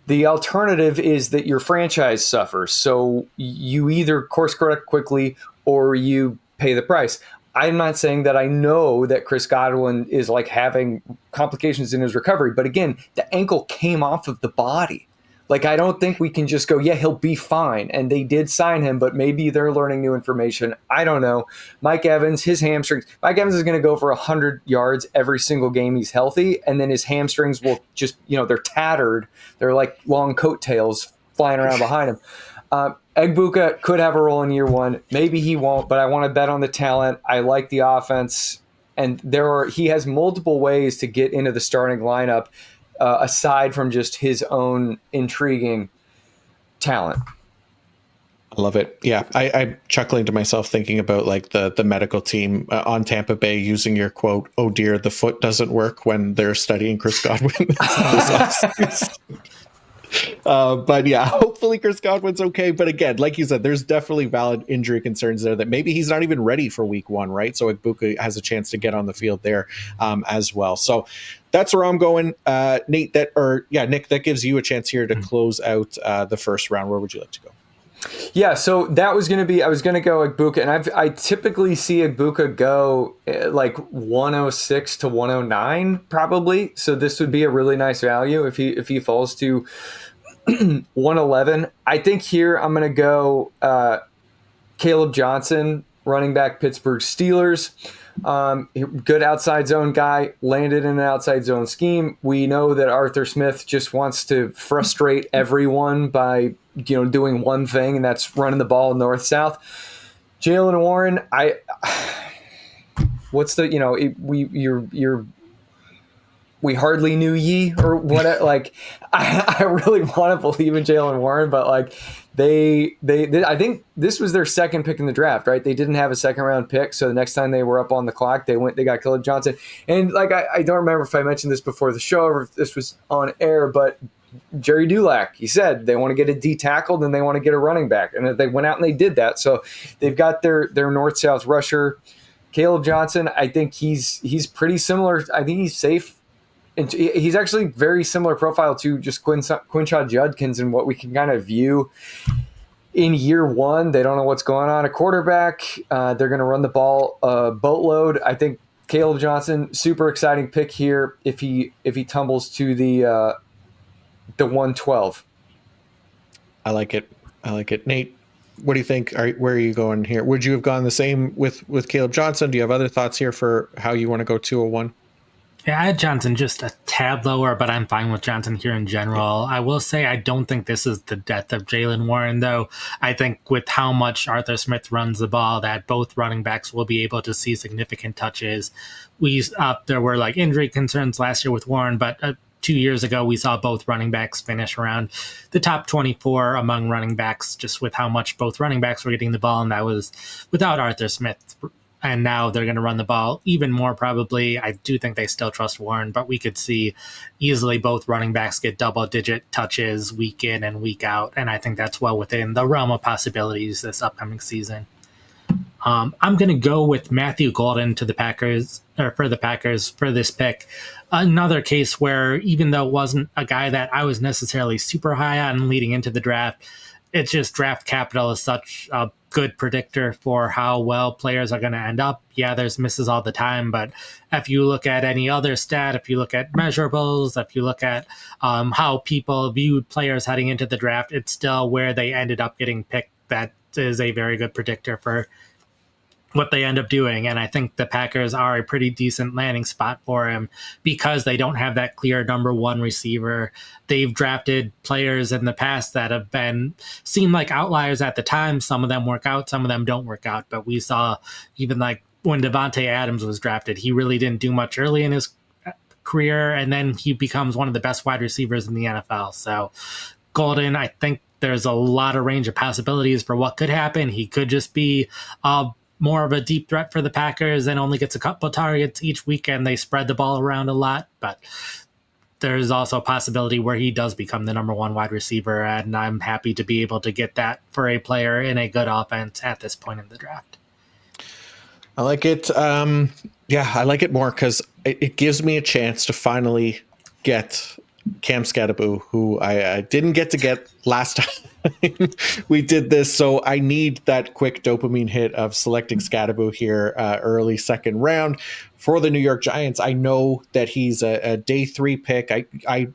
The alternative is that your franchise suffers. So you either course correct quickly or you pay the price. I'm not saying that I know that Chris Godwin is like having complications in his recovery, but again, the ankle came off of the body. Like, I don't think we can just go, yeah, he'll be fine. And they did sign him, but maybe they're learning new information. I don't know. Mike Evans, his hamstrings. Mike Evans is going to go for 100 yards every single game he's healthy, and then his hamstrings will just, they're tattered. They're like long coattails flying around behind him. Egbuka could have a role in year one. Maybe he won't, but I want to bet on the talent. I like the offense, and he has multiple ways to get into the starting lineup aside from just his own intriguing talent. I love it. Yeah, I'm chuckling to myself thinking about like the medical team on Tampa Bay using your quote, "Oh dear, the foot doesn't work," when they're studying Chris Godwin. But yeah, hopefully Chris Godwin's okay. But again, like you said, there's definitely valid injury concerns there that maybe he's not even ready for week one, right? So Egbuka has a chance to get on the field there as well. So that's where I'm going. Nick, that gives you a chance here to close out the first round. Where would you like to go? Yeah, so that was going to be, I was going to go Egbuka, and I typically see Egbuka go like 106 to 109 probably. So this would be a really nice value if he falls to 111. I think here I'm going to go Caleb Johnson, running back, Pittsburgh Steelers. Good outside zone guy, landed in an outside zone scheme. We know that Arthur Smith just wants to frustrate everyone by doing one thing, and that's running the ball north-south. Jaylen Warren, we hardly knew ye or what? Like, I really want to believe in Jaylen Warren, but like they I think this was their second pick in the draft, right? They didn't have a second round pick, so the next time they were up on the clock, they got Caleb Johnson. And like I don't remember if I mentioned this before the show or if this was on air, but Jerry Dulac, he said they want to get a D tackle and they want to get a running back, and they went out and they did that. So they've got their north-south rusher, Caleb Johnson. I think he's pretty similar. I think he's safe. And he's actually very similar profile to just Quinshon Judkins and what we can kind of view. in year one, they don't know what's going on at quarterback. They're going to run the ball a boatload. I think Caleb Johnson, super exciting pick here if he tumbles to the 112. I like it. I like it. Nate, what do you think? Where are you going here? Would you have gone the same with Caleb Johnson? Do you have other thoughts here for how you want to go 201? Yeah, I had Johnson just a tad lower, but I'm fine with Johnson here in general. I will say I don't think this is the death of Jalen Warren, though. I think with how much Arthur Smith runs the ball, that both running backs will be able to see significant touches. There were like injury concerns last year with Warren, but 2 years ago we saw both running backs finish around the top 24 among running backs, just with how much both running backs were getting the ball, and that was without Arthur Smith. And now they're going to run the ball even more probably. I do think they still trust Warren, but we could see easily both running backs get double-digit touches week in and week out, and I think that's well within the realm of possibilities this upcoming season. I'm going to go with Matthew Golden to the Packers, or for the Packers for this pick. Another case where even though it wasn't a guy that I was necessarily super high on leading into the draft, it's just draft capital is such a good predictor for how well players are going to end up. Yeah, there's misses all the time, but if you look at any other stat, if you look at measurables, if you look at how people viewed players heading into the draft, it's still where they ended up getting picked. That is a very good predictor for what they end up doing. And I think the Packers are a pretty decent landing spot for him because they don't have that clear number one receiver. They've drafted players in the past that have seemed like outliers at the time. Some of them work out, some of them don't work out. But we saw even like when Devontae Adams was drafted, he really didn't do much early in his career. And then he becomes one of the best wide receivers in the NFL. So Golden, I think there's a lot of range of possibilities for what could happen. He could just be more of a deep threat for the Packers and only gets a couple of targets each weekend. They spread the ball around a lot, but there's also a possibility where he does become the number one wide receiver, and I'm happy to be able to get that for a player in a good offense at this point in the draft. I like it. I like it more because it gives me a chance to finally get Cam Skattebo, who I didn't get to get last time we did this. So I need that quick dopamine hit of selecting Skattebo here early second round for the New York Giants. I know that he's a day 3 pick. I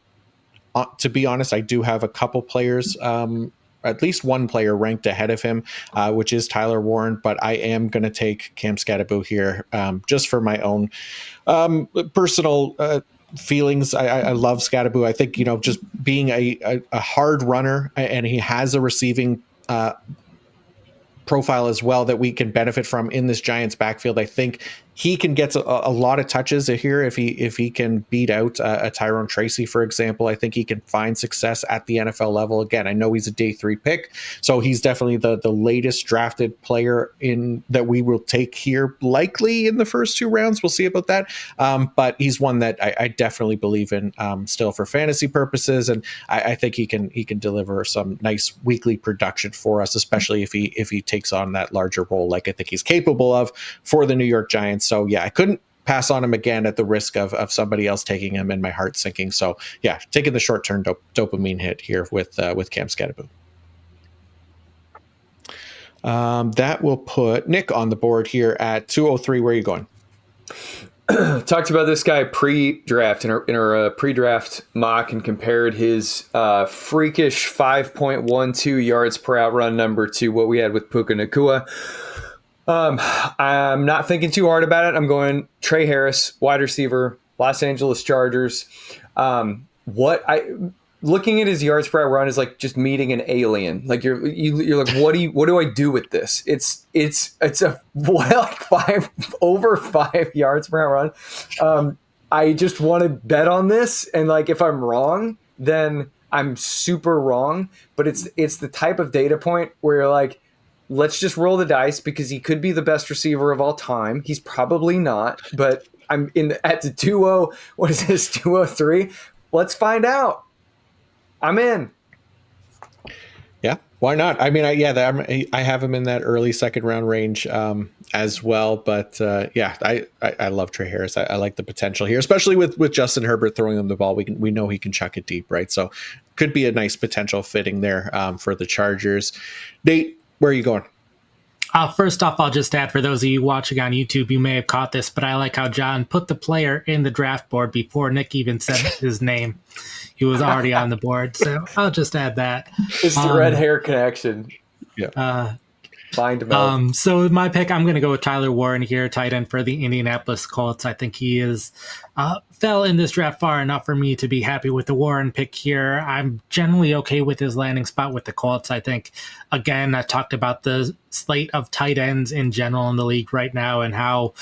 to be honest, I do have a couple players, at least one player ranked ahead of him, which is Tyler Warren, but I am going to take Cam Skattebo here just for my own personal feelings. I love Skattebo. I think, just being a hard runner, and he has a receiving profile as well that we can benefit from in this Giants backfield. I think he can get a lot of touches here if he can beat out a Tyrone Tracy, for example. I think he can find success at the NFL level. Again, I know he's a day 3 pick, so he's definitely the latest drafted player in that we will take here, likely in the first 2 rounds. We'll see about that. But he's one that I definitely believe in still for fantasy purposes, and I think he can deliver some nice weekly production for us, especially if he takes on that larger role like I think he's capable of for the New York Giants. So yeah, I couldn't pass on him again at the risk of somebody else taking him and my heart sinking. So yeah, taking the short-term dopamine hit here with Cam Skattebo. That will put Nick on the board here at 203. Where are you going? Talked about this guy pre-draft in our pre-draft mock and compared his freakish 5.12 yards per out run number to what we had with Puka Nacua. I'm not thinking too hard about it. I'm going Trey Harris, wide receiver, Los Angeles Chargers. Looking at his yards per run is like just meeting an alien. Like you're like, what do I do with this? It's a like over 5 yards per run. I just want to bet on this, and like if I'm wrong, then I'm super wrong. But it's the type of data point where you're like, let's just roll the dice because he could be the best receiver of all time. He's probably not, but I'm at the 2-0. What is this, 203? Let's find out. I'm in. Yeah, Why not? I mean, I have him in that early second round range as well. But I love Trey Harris. I like the potential here, especially with Justin Herbert throwing him the ball. We know he can chuck it deep, right? So could be a nice potential fitting there for the Chargers. Nate, where are you going? First off, I'll just add, for those of you watching on YouTube, you may have caught this, but I like how John put the player in the draft board before Nick even said his name. He was already on the board, so I'll just add that. It's the red hair connection. Yeah. Find him out. So with my pick, I'm going to go with Tyler Warren here, tight end for the Indianapolis Colts. I think he is fell in this draft far enough for me to be happy with the Warren pick here. I'm generally okay with his landing spot with the Colts. I think, again, I talked about the slate of tight ends in general in the league right now and how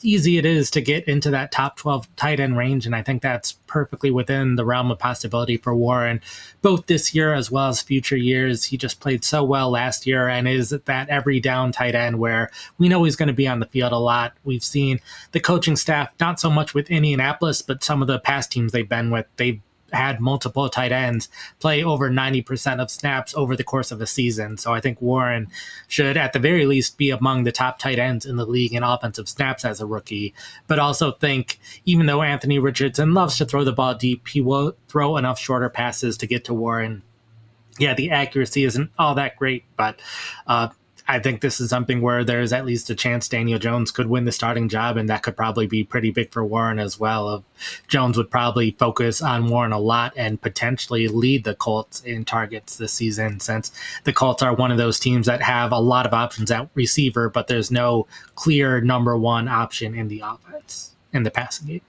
easy it is to get into that top 12 tight end range. And I think that's perfectly within the realm of possibility for Warren, both this year as well as future years. He just played so well last year and is that every down tight end where we know he's going to be on the field a lot. We've seen the coaching staff, not so much with Indianapolis, but some of the past teams they've been with, they've had multiple tight ends play over 90% of snaps over the course of a season. So I think Warren should at the very least be among the top tight ends in the league in offensive snaps as a rookie, but also think even though Anthony Richardson loves to throw the ball deep, he will throw enough shorter passes to get to Warren. Yeah, the accuracy isn't all that great, but I think this is something where there's at least a chance Daniel Jones could win the starting job, and that could probably be pretty big for Warren as well. Jones would probably focus on Warren a lot and potentially lead the Colts in targets this season, since the Colts are one of those teams that have a lot of options at receiver, but there's no clear number one option in the offense, in the passing game.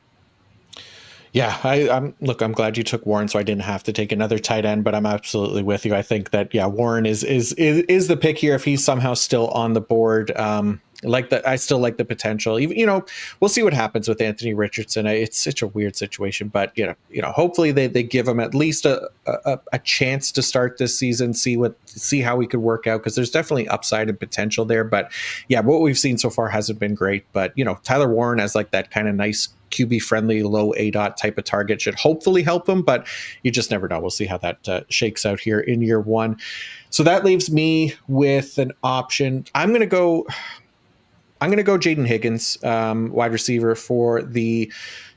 Yeah, I'm glad you took Warren, so I didn't have to take another tight end. But I'm absolutely with you. I think that Warren is the pick here if he's somehow still on the board. I still like the potential. Even we'll see what happens with Anthony Richardson. It's such a weird situation, but hopefully they give him at least a chance to start this season. See how we could work out, because there's definitely upside and potential there. But yeah, what we've seen so far hasn't been great. But Tyler Warren as like that kind of nice QB friendly low ADOT type of target should hopefully help him, but you just never know. We'll see how that shakes out here in year one. So that leaves me with an option. I'm going to go Jaden Higgins, wide receiver for the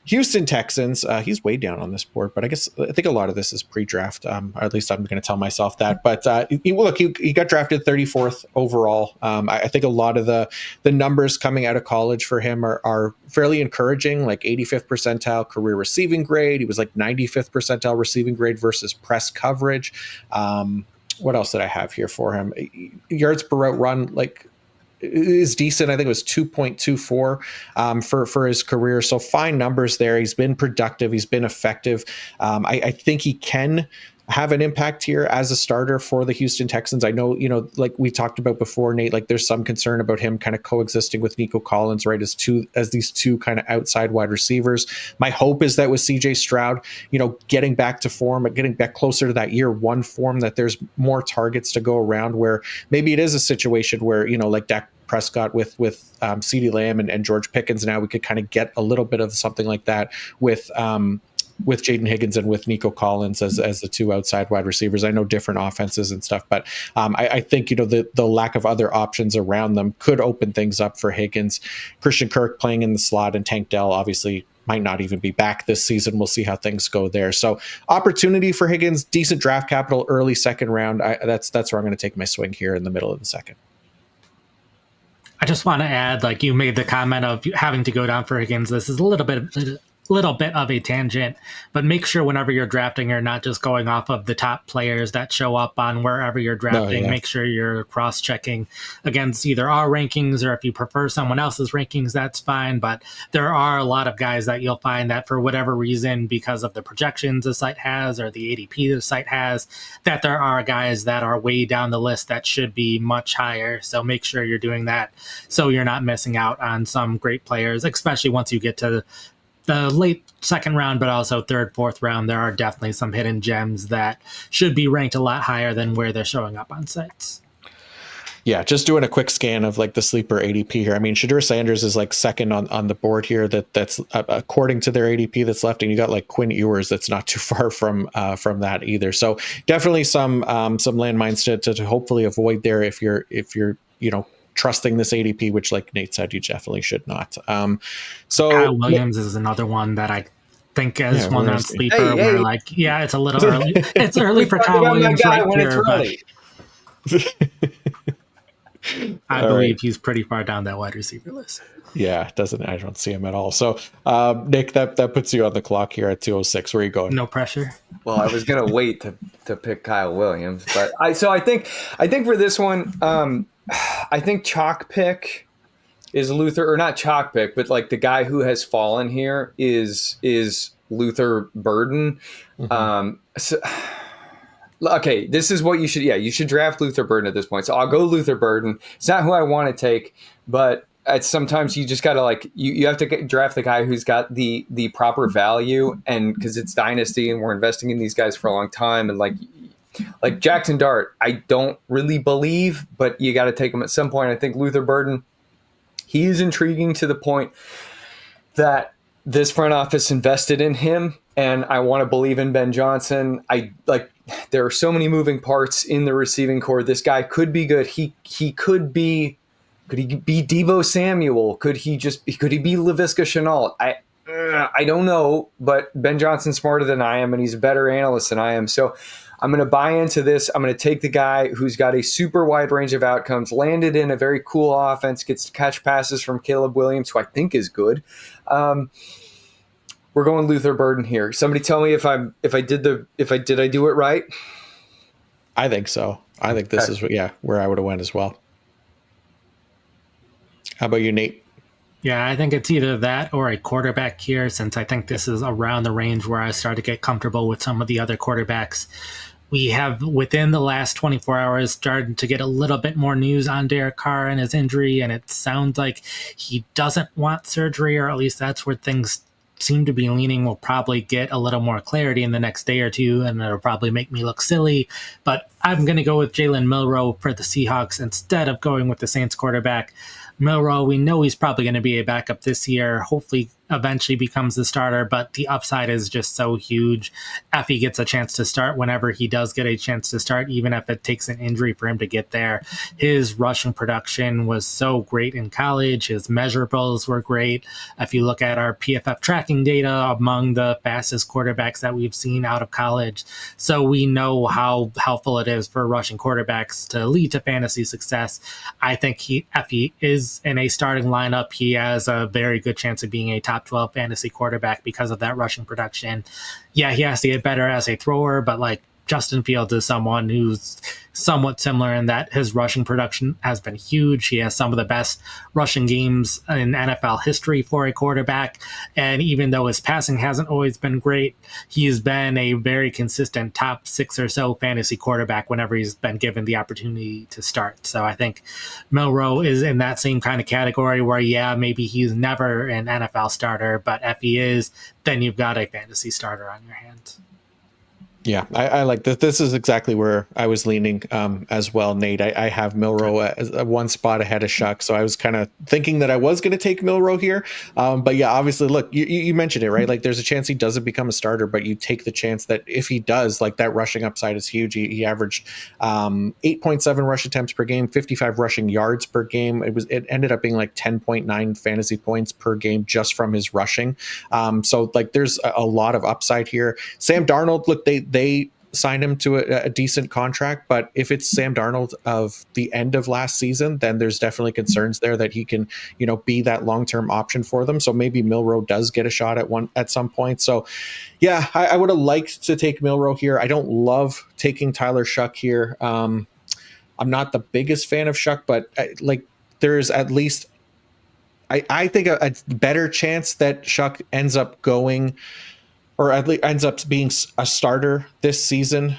Houston Texans. He's way down on this board, but I think a lot of this is pre-draft, or at least I'm going to tell myself that. But he got drafted 34th overall. I think a lot of the numbers coming out of college for him are fairly encouraging, like 85th percentile career receiving grade. He was like 95th percentile receiving grade versus press coverage. What else did I have here for him? Yards per route run, is decent. I think it was 2.24 for his career. So fine numbers there. He's been productive. He's been effective. I think he can have an impact here as a starter for the Houston Texans. I know, like we talked about before, Nate, like there's some concern about him kind of coexisting with Nico Collins, right, as these two kind of outside wide receivers. My hope is that with CJ Stroud, getting back to form, getting back closer to that year one form, that there's more targets to go around, where maybe it is a situation where, like Dak Prescott with CeeDee Lamb and George Pickens, now we could kind of get a little bit of something like that with Jaden Higgins and with Nico Collins as the two outside wide receivers. I know different offenses and stuff, but I think the lack of other options around them could open things up for Higgins. Christian Kirk playing in the slot, and Tank Dell obviously might not even be back this season. We'll see how things go there. So opportunity for Higgins, decent draft capital, early second round. That's where I'm going to take my swing here in the middle of the second. I just want to add, like you made the comment of having to go down for Higgins. This is a little bit of a tangent, but make sure whenever you're drafting, you're not just going off of the top players that show up on wherever you're drafting. No, yeah. Make sure you're cross-checking against either our rankings, or if you prefer someone else's rankings, that's fine. But there are a lot of guys that you'll find that for whatever reason, because of the projections the site has or the ADP the site has, that there are guys that are way down the list that should be much higher. So make sure you're doing that so you're not missing out on some great players, especially once you get to the late second round, but also third, fourth round. There are definitely some hidden gems that should be ranked a lot higher than where they're showing up on sites. Yeah, just doing a quick scan of like the sleeper ADP here. I mean, Shadur Sanders is like second on the board here. That's according to their ADP that's left, and you got like Quinn Ewers that's not too far from that either. So definitely some landmines to hopefully avoid there if you're trusting this ADP, which like Nate said, you definitely should not. Kyle Williams is another one that I think is one on sleeper. Hey, where like, yeah, it's a little early. It's early for Kyle Williams right here, but I believe he's pretty far down that wide receiver list. Yeah, I don't see him at all. So, Nick, that puts you on the clock here at 206. Where are you going? No pressure. Well, I was gonna wait to pick Kyle Williams, but I think for this one, I think chalk pick is Luther, or not chalk pick, but like the guy who has fallen here is Luther Burden. Okay, this is what you should. Yeah, you should draft Luther Burden at this point. So I'll go Luther Burden. It's not who I want to take, but sometimes you just gotta like you have to draft the guy who's got the proper value, and because it's dynasty and we're investing in these guys for a long time, and like Jackson Dart, I don't really believe, but you got to take him at some point. I think Luther Burden, he is intriguing to the point that this front office invested in him, and I want to believe in Ben Johnson. There are so many moving parts in the receiving core. This guy could be good. He could be. Could he be Deebo Samuel? Could he be Laviska Shenault? I don't know, but Ben Johnson's smarter than I am, and he's a better analyst than I am. So I'm going to buy into this. I'm going to take the guy who's got a super wide range of outcomes, landed in a very cool offense, gets to catch passes from Caleb Williams, who I think is good. We're going Luther Burden here. Somebody tell me if I do it right? I think so. I think this is where I would have went as well. How about you, Nate? Yeah, I think it's either that or a quarterback here, since I think this is around the range where I start to get comfortable with some of the other quarterbacks. We have, within the last 24 hours, started to get a little bit more news on Derek Carr and his injury, and it sounds like he doesn't want surgery, or at least that's where things seem to be leaning. We'll probably get a little more clarity in the next day or two, and it'll probably make me look silly. But I'm going to go with Jalen Milroe for the Seahawks instead of going with the Saints quarterback. Milroe, we know he's probably going to be a backup this year, hopefully eventually becomes the starter, but the upside is just so huge. If he gets a chance to start, whenever he does get a chance to start, even if it takes an injury for him to get there, his rushing production was so great in college. His measurables were great. If you look at our PFF tracking data, among the fastest quarterbacks that we've seen out of college. So we know how helpful it is for rushing quarterbacks to lead to fantasy success. I think if he is in a starting lineup, he has a very good chance of being a top 12 fantasy quarterback because of that rushing production. Yeah, he has to get better as a thrower, but like Justin Fields is someone who's somewhat similar in that his rushing production has been huge. He has some of the best rushing games in NFL history for a quarterback. And even though his passing hasn't always been great, he's been a very consistent top 6 or so fantasy quarterback whenever he's been given the opportunity to start. So I think Milroe is in that same kind of category where, yeah, maybe he's never an NFL starter, but if he is, then you've got a fantasy starter on your hands. Yeah, I like that. This is exactly where I was leaning as well, Nate. I have Milroe as one spot ahead of Shuck, so I was kind of thinking that I was going to take Milroe here. But yeah, obviously, look, you mentioned it, right? Like there's a chance he doesn't become a starter, but you take the chance that if he does, like that rushing upside is huge. He averaged 8.7 rush attempts per game, 55 rushing yards per game. It ended up being like 10.9 fantasy points per game just from his rushing. So like there's a lot of upside here. Sam Darnold, look, they signed him to a decent contract, but if it's Sam Darnold of the end of last season, then there's definitely concerns there that he can, be that long-term option for them. So maybe Milroe does get a shot at some point. So yeah, I would have liked to take Milroe here. I don't love taking Tyler Shuck here. I'm not the biggest fan of Shuck, but there's at least I think a better chance that Shuck ends up going, or at least ends up being a starter this season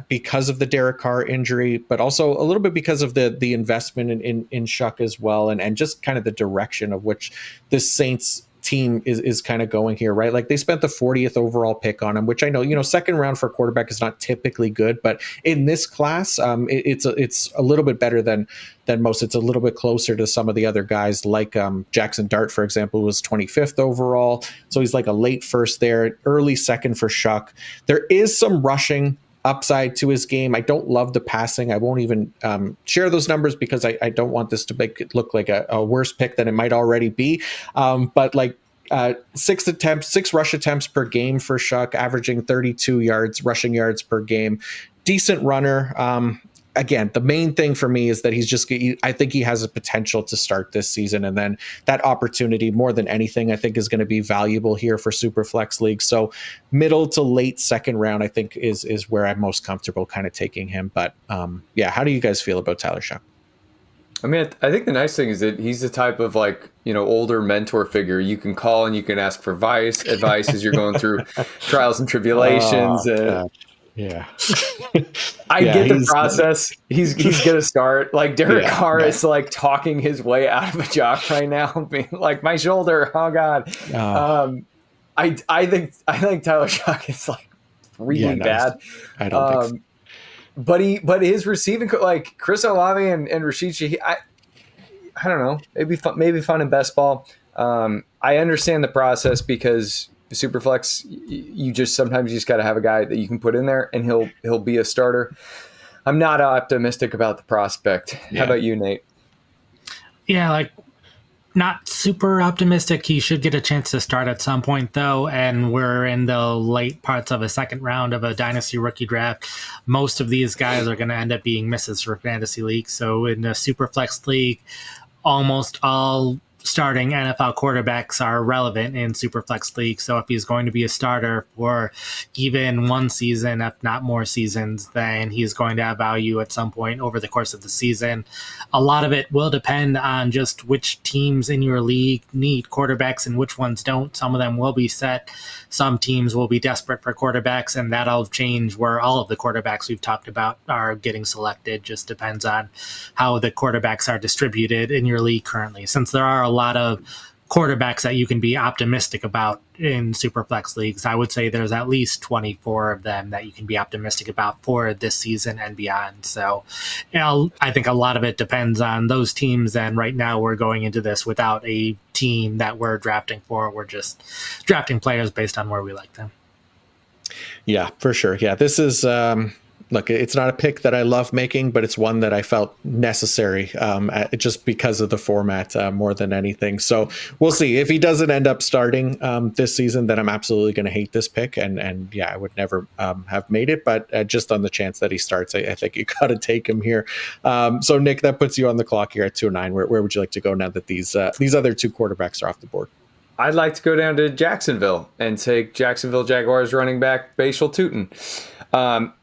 because of the Derek Carr injury, but also a little bit because of the investment in Shuck as well, and just kind of the direction of which the Saints team is kind of going here, right? Like they spent the 40th overall pick on him, which I know, second round for quarterback is not typically good, but in this class, it's a little bit better than most. It's a little bit closer to some of the other guys like Jackson Dart, for example, who was 25th overall. So he's like a late first there, early second for Shuck. There is some rushing upside to his game. I don't love the passing. I won't even share those numbers because I don't want this to make it look like a worse pick than it might already be. But like 6 rush attempts per game for Shuck, averaging 32 rushing yards per game. Decent runner. Again, the main thing for me is that I think he has a potential to start this season. And then that opportunity, more than anything, I think is going to be valuable here for Superflex League. So middle to late second round, I think is where I'm most comfortable kind of taking him. But how do you guys feel about Tyler Shuck? I mean, I think the nice thing is that he's the type of older mentor figure you can call and you can ask for advice as you're going through trials and tribulations. Yeah. I get the process. He's going to start. Like Derek Carr is like talking his way out of a job right now, being like, my shoulder. Oh God. I think Tyler Shuck is like really bad. I don't think so. But his receiving, like Chris Olave and Rashid Shaheed, I don't know, maybe fun in best ball. I understand the process because Superflex, you sometimes just got to have a guy that you can put in there and he'll be a starter. I'm not optimistic about the prospect. Yeah. How about you, Nate? Yeah, like not super optimistic. He should get a chance to start at some point though, and we're in the late parts of a second round of a dynasty rookie draft. Most of these guys are going to end up being misses for fantasy league. So in the Superflex league, almost all starting NFL quarterbacks are relevant in Superflex League. So if he's going to be a starter for even one season, if not more seasons, then he's going to have value at some point over the course of the season. A lot of it will depend on just which teams in your league need quarterbacks and which ones don't. Some of them will be set. Some teams will be desperate for quarterbacks, and that'll change where all of the quarterbacks we've talked about are getting selected. Just depends on how the quarterbacks are distributed in your league currently. Since there are a lot of quarterbacks that you can be optimistic about in Superflex leagues, I would say there's at least 24 of them that you can be optimistic about for this season and beyond. So I think a lot of it depends on those teams. And right now we're going into this without a team that we're drafting for. We're just drafting players based on where we like them. Yeah, for sure. Yeah, this is look, it's not a pick that I love making, but it's one that I felt necessary just because of the format more than anything. So we'll see. If he doesn't end up starting this season, then I'm absolutely going to hate this pick. And I would never have made it. But just on the chance that he starts, I think you got to take him here. So, Nick, that puts you on the clock here at 209. Where would you like to go now that these other two quarterbacks are off the board? I'd like to go down to Jacksonville and take Jacksonville Jaguars running back Bashal Tutin.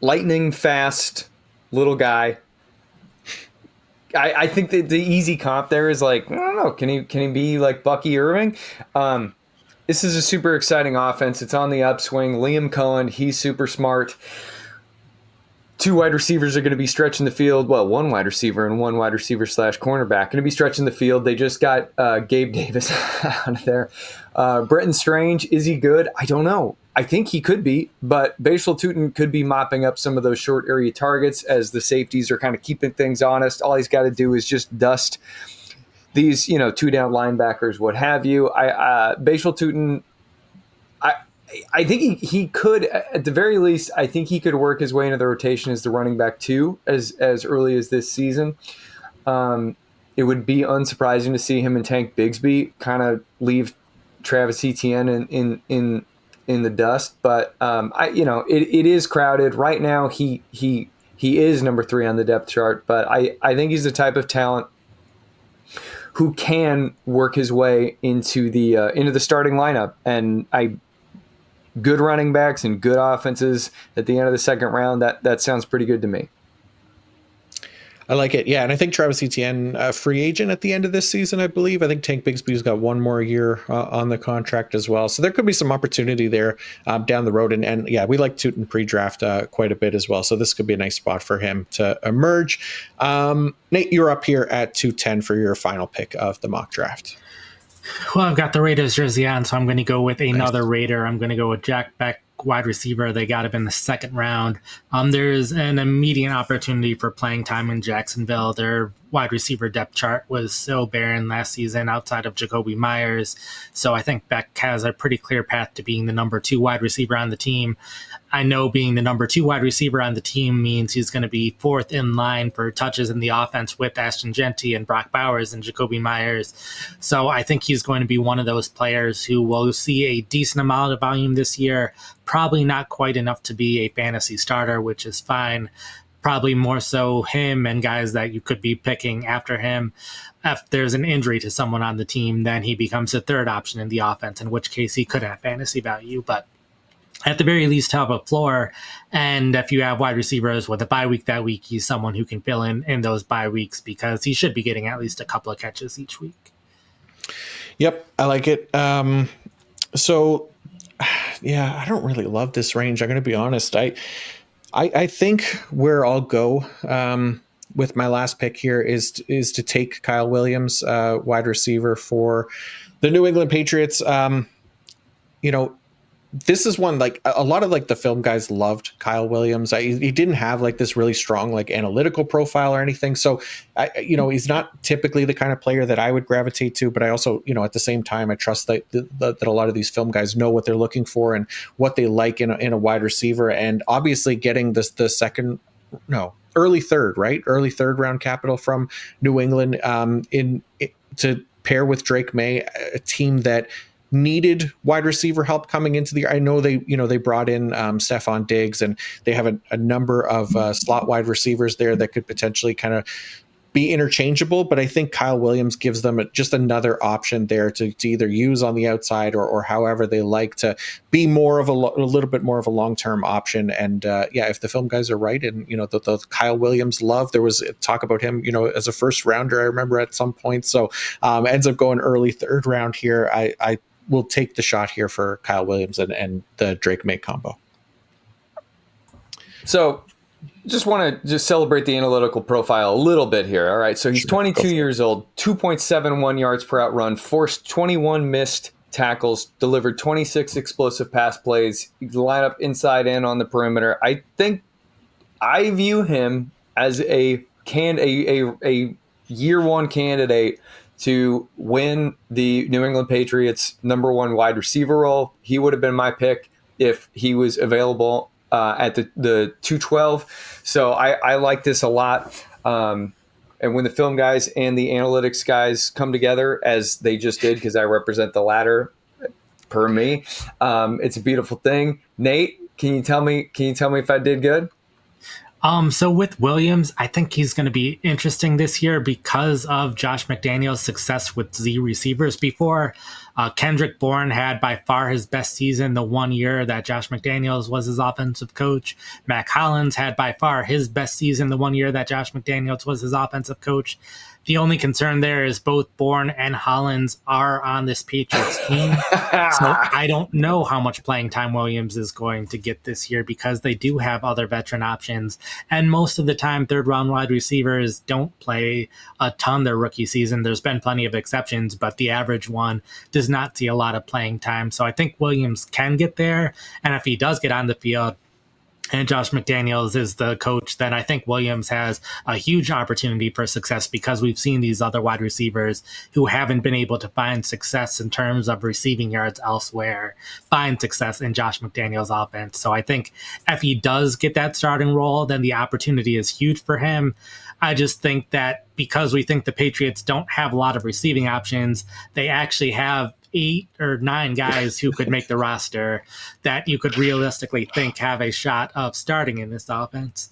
Lightning fast little guy. I think that the easy comp there is like, I don't know, can he be like Bucky Irving? This is a super exciting offense. It's on the upswing. Liam Cohen, he's super smart. 2 wide receivers are going to be stretching the field. Well, 1 wide receiver and 1 wide receiver / cornerback going to be stretching the field. They just got Gabe Davis out of there. Brenton Strange, is he good? I don't know. I think he could be, but Bashal Tutin could be mopping up some of those short area targets as the safeties are kind of keeping things honest. All he's got to do is just dust these, 2-down linebackers, what have you. Bashal Tutin, I think he could, at the very least, I think he could work his way into the rotation as the running back too, as early as this season. It would be unsurprising to see him and Tank Bigsby kind of leave Travis Etienne in the dust, but it is crowded right now. He is number 3 on the depth chart, but I think he's the type of talent who can work his way into the starting lineup. And good running backs and good offenses at the end of the second round. That sounds pretty good to me. I like it. Yeah. And I think Travis Etienne, free agent at the end of this season, I believe. I think Tank Bigsby's got 1 more year on the contract as well. So there could be some opportunity there down the road. And yeah, we like Tutin pre-draft quite a bit as well. So this could be a nice spot for him to emerge. Nate, you're up here at 210 for your final pick of the mock draft. Well, I've got the Raiders jersey on, so I'm going to go with another Raider. I'm going to go with Jack Beck, wide receiver. They got him in the second round. There's an immediate opportunity for playing time in Jacksonville. Their wide receiver depth chart was so barren last season outside of Jacoby Myers. So I think Beck has a pretty clear path to being the number 2 wide receiver on the team. I know being the number 2 wide receiver on the team means he's going to be 4th in line for touches in the offense with Ashton Genty and Brock Bowers and Jacoby Myers. So I think he's going to be one of those players who will see a decent amount of volume this year, probably not quite enough to be a fantasy starter, which is fine. Probably more so him and guys that you could be picking after him. If there's an injury to someone on the team, then he becomes a third option in the offense, in which case he could have fantasy value. But at the very least, have a floor. And if you have wide receivers with a bye week that week, he's someone who can fill in those bye weeks because he should be getting at least a couple of catches each week. Yep, I like it. So, yeah, I don't really love this range. I'm going to be honest. I think where I'll go with my last pick here is to take Kyle Williams, wide receiver for the New England Patriots. This is one, like, a lot of like the film guys loved Kyle Williams. He didn't have like this really strong like analytical profile or anything. So he's not typically the kind of player that I would gravitate to, but I also, at the same time, I trust that a lot of these film guys know what they're looking for and what they like in a wide receiver. And obviously getting early third round capital from New England to pair with Drake May, a team that needed wide receiver help coming into the year. I know they brought in Stephon Diggs, and they have a number of slot wide receivers there that could potentially kind of be interchangeable, but I think Kyle Williams gives them just another option there to either use on the outside or however they like to be more of a little bit more of a long-term option. And if the film guys are right, and the Kyle Williams love, there was talk about him, as a first rounder, I remember at some point. So ends up going early third round here. I will take the shot here for Kyle Williams and the Drake May combo. So just want to celebrate the analytical profile a little bit here. All right. So he's 22 years old, 2.71 yards per out run, forced 21 missed tackles, delivered 26 explosive pass plays. He can line up inside in on the perimeter. I think I view him as a year one candidate to win the New England Patriots number 1 wide receiver role. He would have been my pick if he was available at the 212. So I like this a lot. And when the film guys and the analytics guys come together, as they just did, because I represent the latter per me, it's a beautiful thing. Nate, can you tell me if I did good? So with Williams, I think he's going to be interesting this year because of Josh McDaniels' success with Z receivers before. Kendrick Bourne had by far his best season the 1 year that Josh McDaniels was his offensive coach. Mac Hollins had by far his best season the 1 year that Josh McDaniels was his offensive coach. The only concern there is both Bourne and Hollins are on this Patriots team. So I don't know how much playing time Williams is going to get this year because they do have other veteran options. And most of the time, third round wide receivers don't play a ton their rookie season. There's been plenty of exceptions, but the average one does not see a lot of playing time. So I think Williams can get there. And if he does get on the field, and Josh McDaniels is the coach, then I think Williams has a huge opportunity for success because we've seen these other wide receivers who haven't been able to find success in terms of receiving yards elsewhere, find success in Josh McDaniels' offense. So I think if he does get that starting role, then the opportunity is huge for him. I just think that because we think the Patriots don't have a lot of receiving options, they actually have 8 or 9 guys who could make the roster that you could realistically think have a shot of starting in this offense.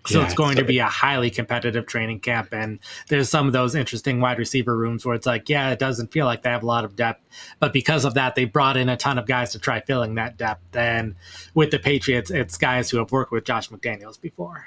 So it's going to be a highly competitive training camp. And there's some of those interesting wide receiver rooms where it's like, it doesn't feel like they have a lot of depth. But because of that, they brought in a ton of guys to try filling that depth. And with the Patriots, it's guys who have worked with Josh McDaniels before.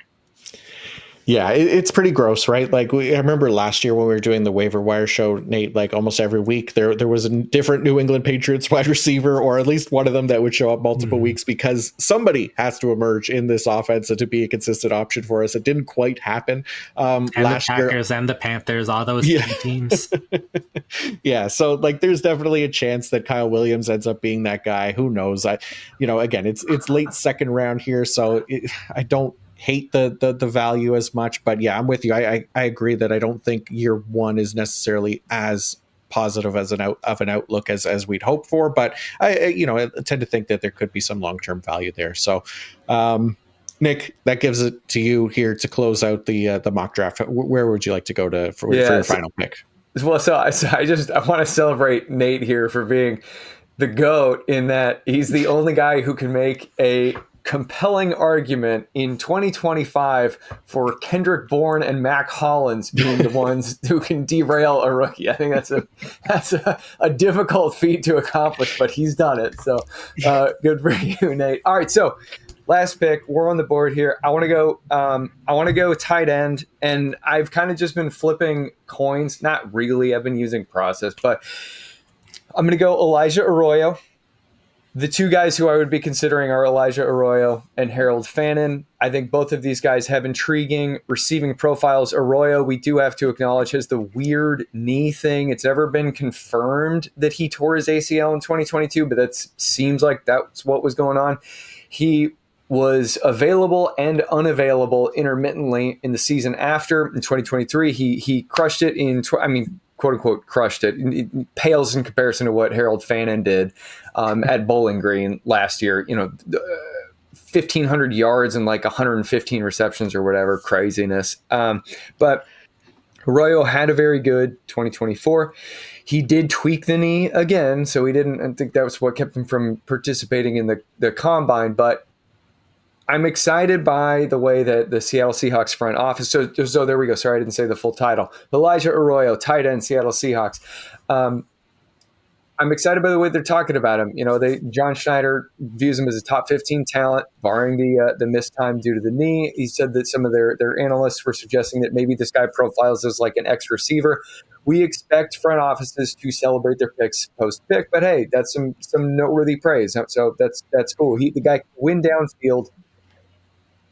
Yeah, it's pretty gross, right? Like I remember last year when we were doing the waiver wire show, Nate, like almost every week there was a different New England Patriots wide receiver, or at least one of them that would show up multiple weeks because somebody has to emerge in this offense to be a consistent option for us. It didn't quite happen And last the Packers and the Panthers, all those teams. Yeah, so like there's definitely a chance that Kyle Williams ends up being that guy. Who knows? Again, it's late second round here, so I don't hate the value as much, but yeah, I'm with you. I agree that I don't think year one is necessarily as positive as an outlook as we'd hope for, but I tend to think that there could be some long-term value there. So Nick, that gives it to you here to close out the mock draft. Where would you like to go for your final pick? Well, so I want to celebrate Nate here for being the GOAT in that he's the only guy who can make a compelling argument in 2025 for Kendrick Bourne and Mac Hollins being the ones who can derail a rookie. I think that's a difficult feat to accomplish, but he's done it. So good for you, Nate. All right, so last pick, we're on the board here. I want to go tight end, and I've kind of just been flipping coins. Not really. I've been using process, but I'm going to go Elijah Arroyo. The two guys who I would be considering are Elijah Arroyo and Harold Fannin. I think both of these guys have intriguing receiving profiles. Arroyo, we do have to acknowledge, has the weird knee thing. It's never been confirmed that he tore his ACL in 2022, but that seems like that's what was going on. He was available and unavailable intermittently in the season after. In 2023, he crushed it quote unquote crushed it. It pales in comparison to what Harold Fannin did at Bowling Green last year. 1,500 yards and like 115 receptions or whatever craziness. But Arroyo had a very good 2024. He did tweak the knee again, so he didn't. I think that was what kept him from participating in the combine. But I'm excited by the way that the Seattle Seahawks front office. So there we go. Sorry, I didn't say the full title. Elijah Arroyo, tight end, Seattle Seahawks. I'm excited by the way they're talking about him. John Schneider views him as a top 15 talent, barring the missed time due to the knee. He said that some of their analysts were suggesting that maybe this guy profiles as like an X receiver. We expect front offices to celebrate their picks post-pick, but hey, that's some noteworthy praise. So that's cool. The guy can win downfield.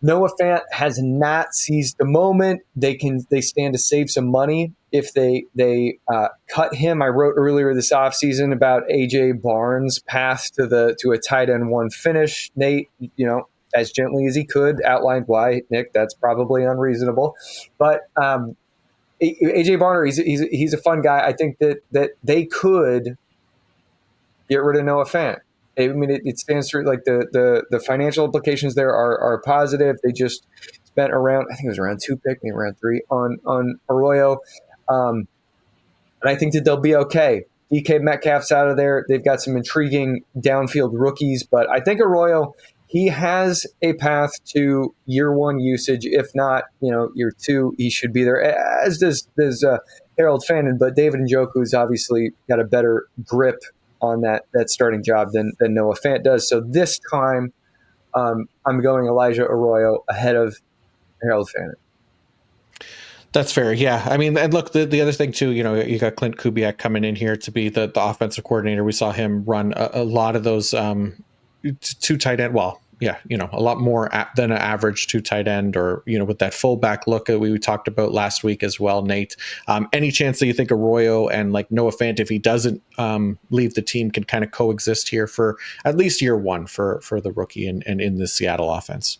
Noah Fant has not seized the moment. They stand to save some money if they cut him. I wrote earlier this offseason about AJ Barnes' path to a tight end one finish. Nate, as gently as he could, outlined why. Nick, that's probably unreasonable, but AJ Barnes, he's a fun guy. I think that they could get rid of Noah Fant. I mean, it stands for like the financial implications there are positive. They just spent around, I think it was around 2 picks, maybe around 3 on Arroyo. And I think that they'll be okay. DK Metcalf's out of there. They've got some intriguing downfield rookies, but I think Arroyo, he has a path to year one usage. If not, year two, he should be there, as does Harold Fannin. But David Njoku's obviously got a better grip on that starting job than Noah Fant does. So this time, I'm going Elijah Arroyo ahead of Harold Fannin. That's fair. Yeah. I mean, and look, the other thing too, you got Clint Kubiak coming in here to be the offensive coordinator. We saw him run a lot of those two tight end. Well, yeah, a lot more than an average two tight end, or with that fullback look that we talked about last week as well, Nate. Any chance that you think Arroyo and like Noah Fant, if he doesn't leave the team, can kind of coexist here for at least year one for the rookie and in the Seattle offense?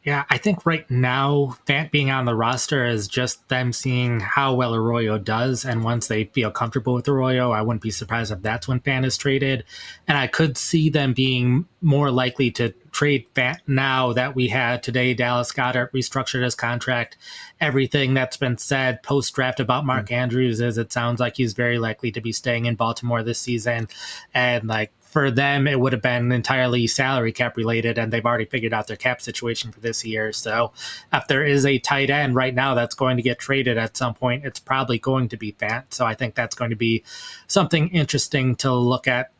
Yeah, I think right now, Fant being on the roster is just them seeing how well Arroyo does. And once they feel comfortable with Arroyo, I wouldn't be surprised if that's when Fant is traded. And I could see them being more likely to trade Fant now that we had today. Dallas Goedert restructured his contract. Everything that's been said post-draft about Mark Andrews is it sounds like he's very likely to be staying in Baltimore this season. And like, for them, it would have been entirely salary cap related, and they've already figured out their cap situation for this year. So if there is a tight end right now that's going to get traded at some point, it's probably going to be Fant. So I think that's going to be something interesting to look at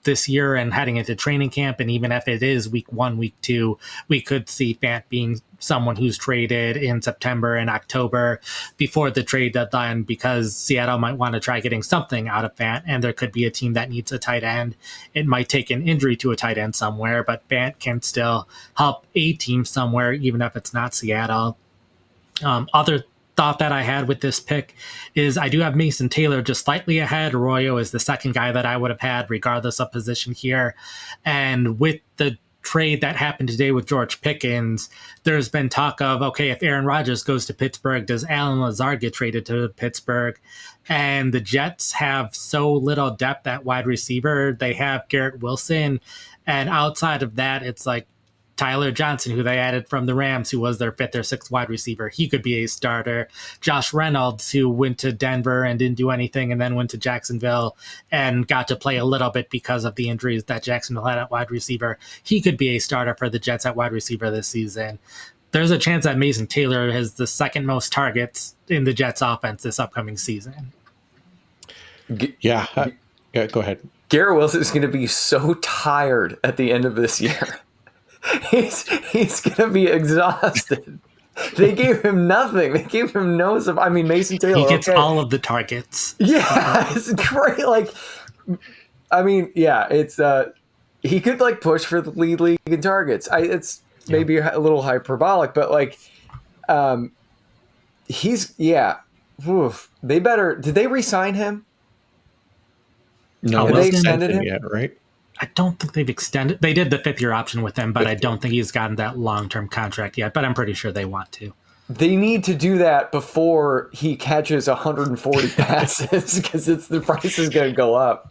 this year and heading into training camp. And even if it is week 1, week 2, we could see Fant being someone who's traded in September and October before the trade deadline, because Seattle might want to try getting something out of Fant, and there could be a team that needs a tight end. It might take an injury to a tight end somewhere, but Fant can still help a team somewhere, even if it's not Seattle. Other thought that I had with this pick is I do have Mason Taylor just slightly ahead. Arroyo is the second guy that I would have had regardless of position here. And with the trade that happened today with George Pickens, there's been talk of, okay, if Aaron Rodgers goes to Pittsburgh, does Alan Lazard get traded to Pittsburgh? And the Jets have so little depth at wide receiver. They have Garrett Wilson. And outside of that, it's like Tyler Johnson, who they added from the Rams, who was their 5th or 6th wide receiver. He could be a starter. Josh Reynolds, who went to Denver and didn't do anything and then went to Jacksonville and got to play a little bit because of the injuries that Jacksonville had at wide receiver. He could be a starter for the Jets at wide receiver this season. There's a chance that Mason Taylor has the second most targets in the Jets offense this upcoming season. Yeah, go ahead. Garrett Wilson is going to be so tired at the end of this year. He's going to be exhausted. They gave him nothing. They gave him no. I mean, Mason Taylor. He gets all of the targets. Yeah, it's great. Like, I mean, yeah, it's he could like push for the lead in targets. It's maybe a little hyperbolic, but like, he's Oof. They better. Did they re-sign him? No, they extended him yet, right? I don't think they've extended. They did the 5th-year option with him, but I don't think he's gotten that long-term contract yet. But I'm pretty sure they want to. They need to do that before he catches 140 passes, because the price is going to go up.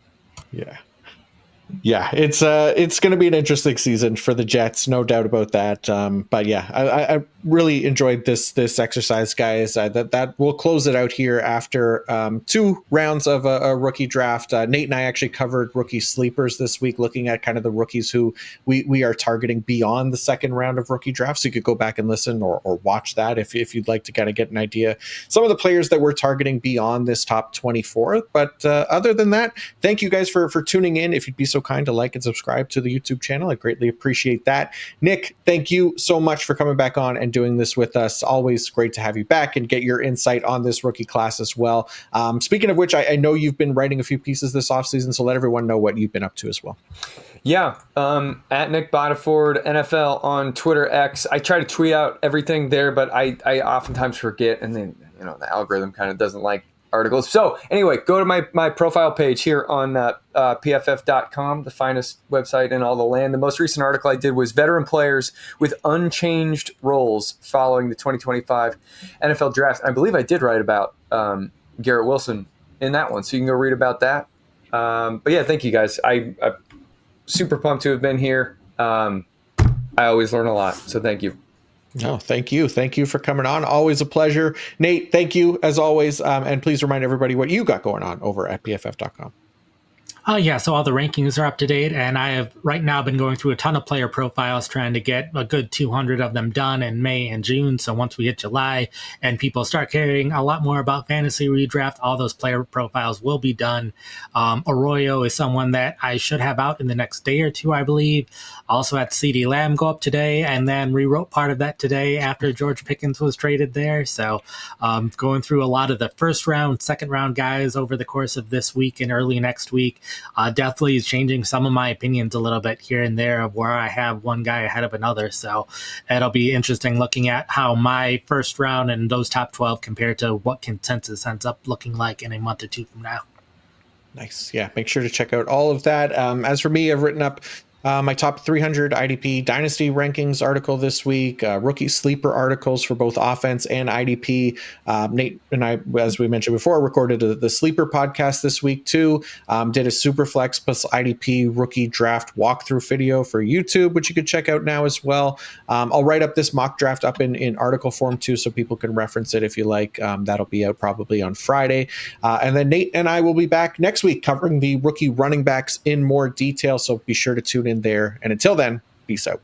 Yeah, it's going to be an interesting season for the Jets, no doubt about that. But yeah, I really enjoyed this exercise, guys. That will close it out here after 2 rounds of a rookie draft. Nate and I actually covered rookie sleepers this week, looking at kind of the rookies who we are targeting beyond the second round of rookie drafts. So you could go back and listen or watch that if you'd like to kind of get an idea. Some of the players that we're targeting beyond this top 24. But other than that, thank you guys for tuning in. If you'd be so kind to like and subscribe to the YouTube channel, I greatly appreciate that. Nick, thank you so much for coming back on and doing this with us. Always great to have you back and get your insight on this rookie class as well. Speaking of which, I know you've been writing a few pieces this offseason, so let everyone know what you've been up to as well. Yeah, at Nic Bodiford NFL on Twitter X. I try to tweet out everything there, but I oftentimes forget, and then the algorithm kind of doesn't like articles. So anyway, go to my profile page here on PFF.com, the finest website in all the land. The most recent article I did was veteran players with unchanged roles following the 2025 NFL draft. I believe I did write about Garrett Wilson in that one, so you can go read about that. But yeah, thank you guys. I'm super pumped to have been here. I always learn a lot, so thank you. No, thank you. Thank you for coming on. Always a pleasure. Nate, thank you as always. And please remind everybody what you got going on over at PFF.com. Yeah, so all the rankings are up to date, and I have right now been going through a ton of player profiles trying to get a good 200 of them done in May and June. So once we hit July and people start caring a lot more about fantasy redraft, all those player profiles will be done. Arroyo is someone that I should have out in the next day or two, I believe. Also had CeeDee Lamb go up today, and then rewrote part of that today after George Pickens was traded there. So going through a lot of the first round, second round guys over the course of this week and early next week. Definitely is changing some of my opinions a little bit here and there of where I have one guy ahead of another. So it'll be interesting looking at how my first round and those top 12 compare to what consensus ends up looking like in a month or two from now. Nice. Yeah, make sure to check out all of that. As for me, I've written up my top 300 IDP Dynasty rankings article this week, rookie sleeper articles for both offense and IDP. Nate and I, as we mentioned before, recorded the sleeper podcast this week too. Did a Superflex plus IDP rookie draft walkthrough video for YouTube, which you could check out now as well. I'll write up this mock draft up in article form too, so people can reference it if you like. That'll be out probably on Friday. And then Nate and I will be back next week covering the rookie running backs in more detail. So be sure to tune in there. And until then, peace out.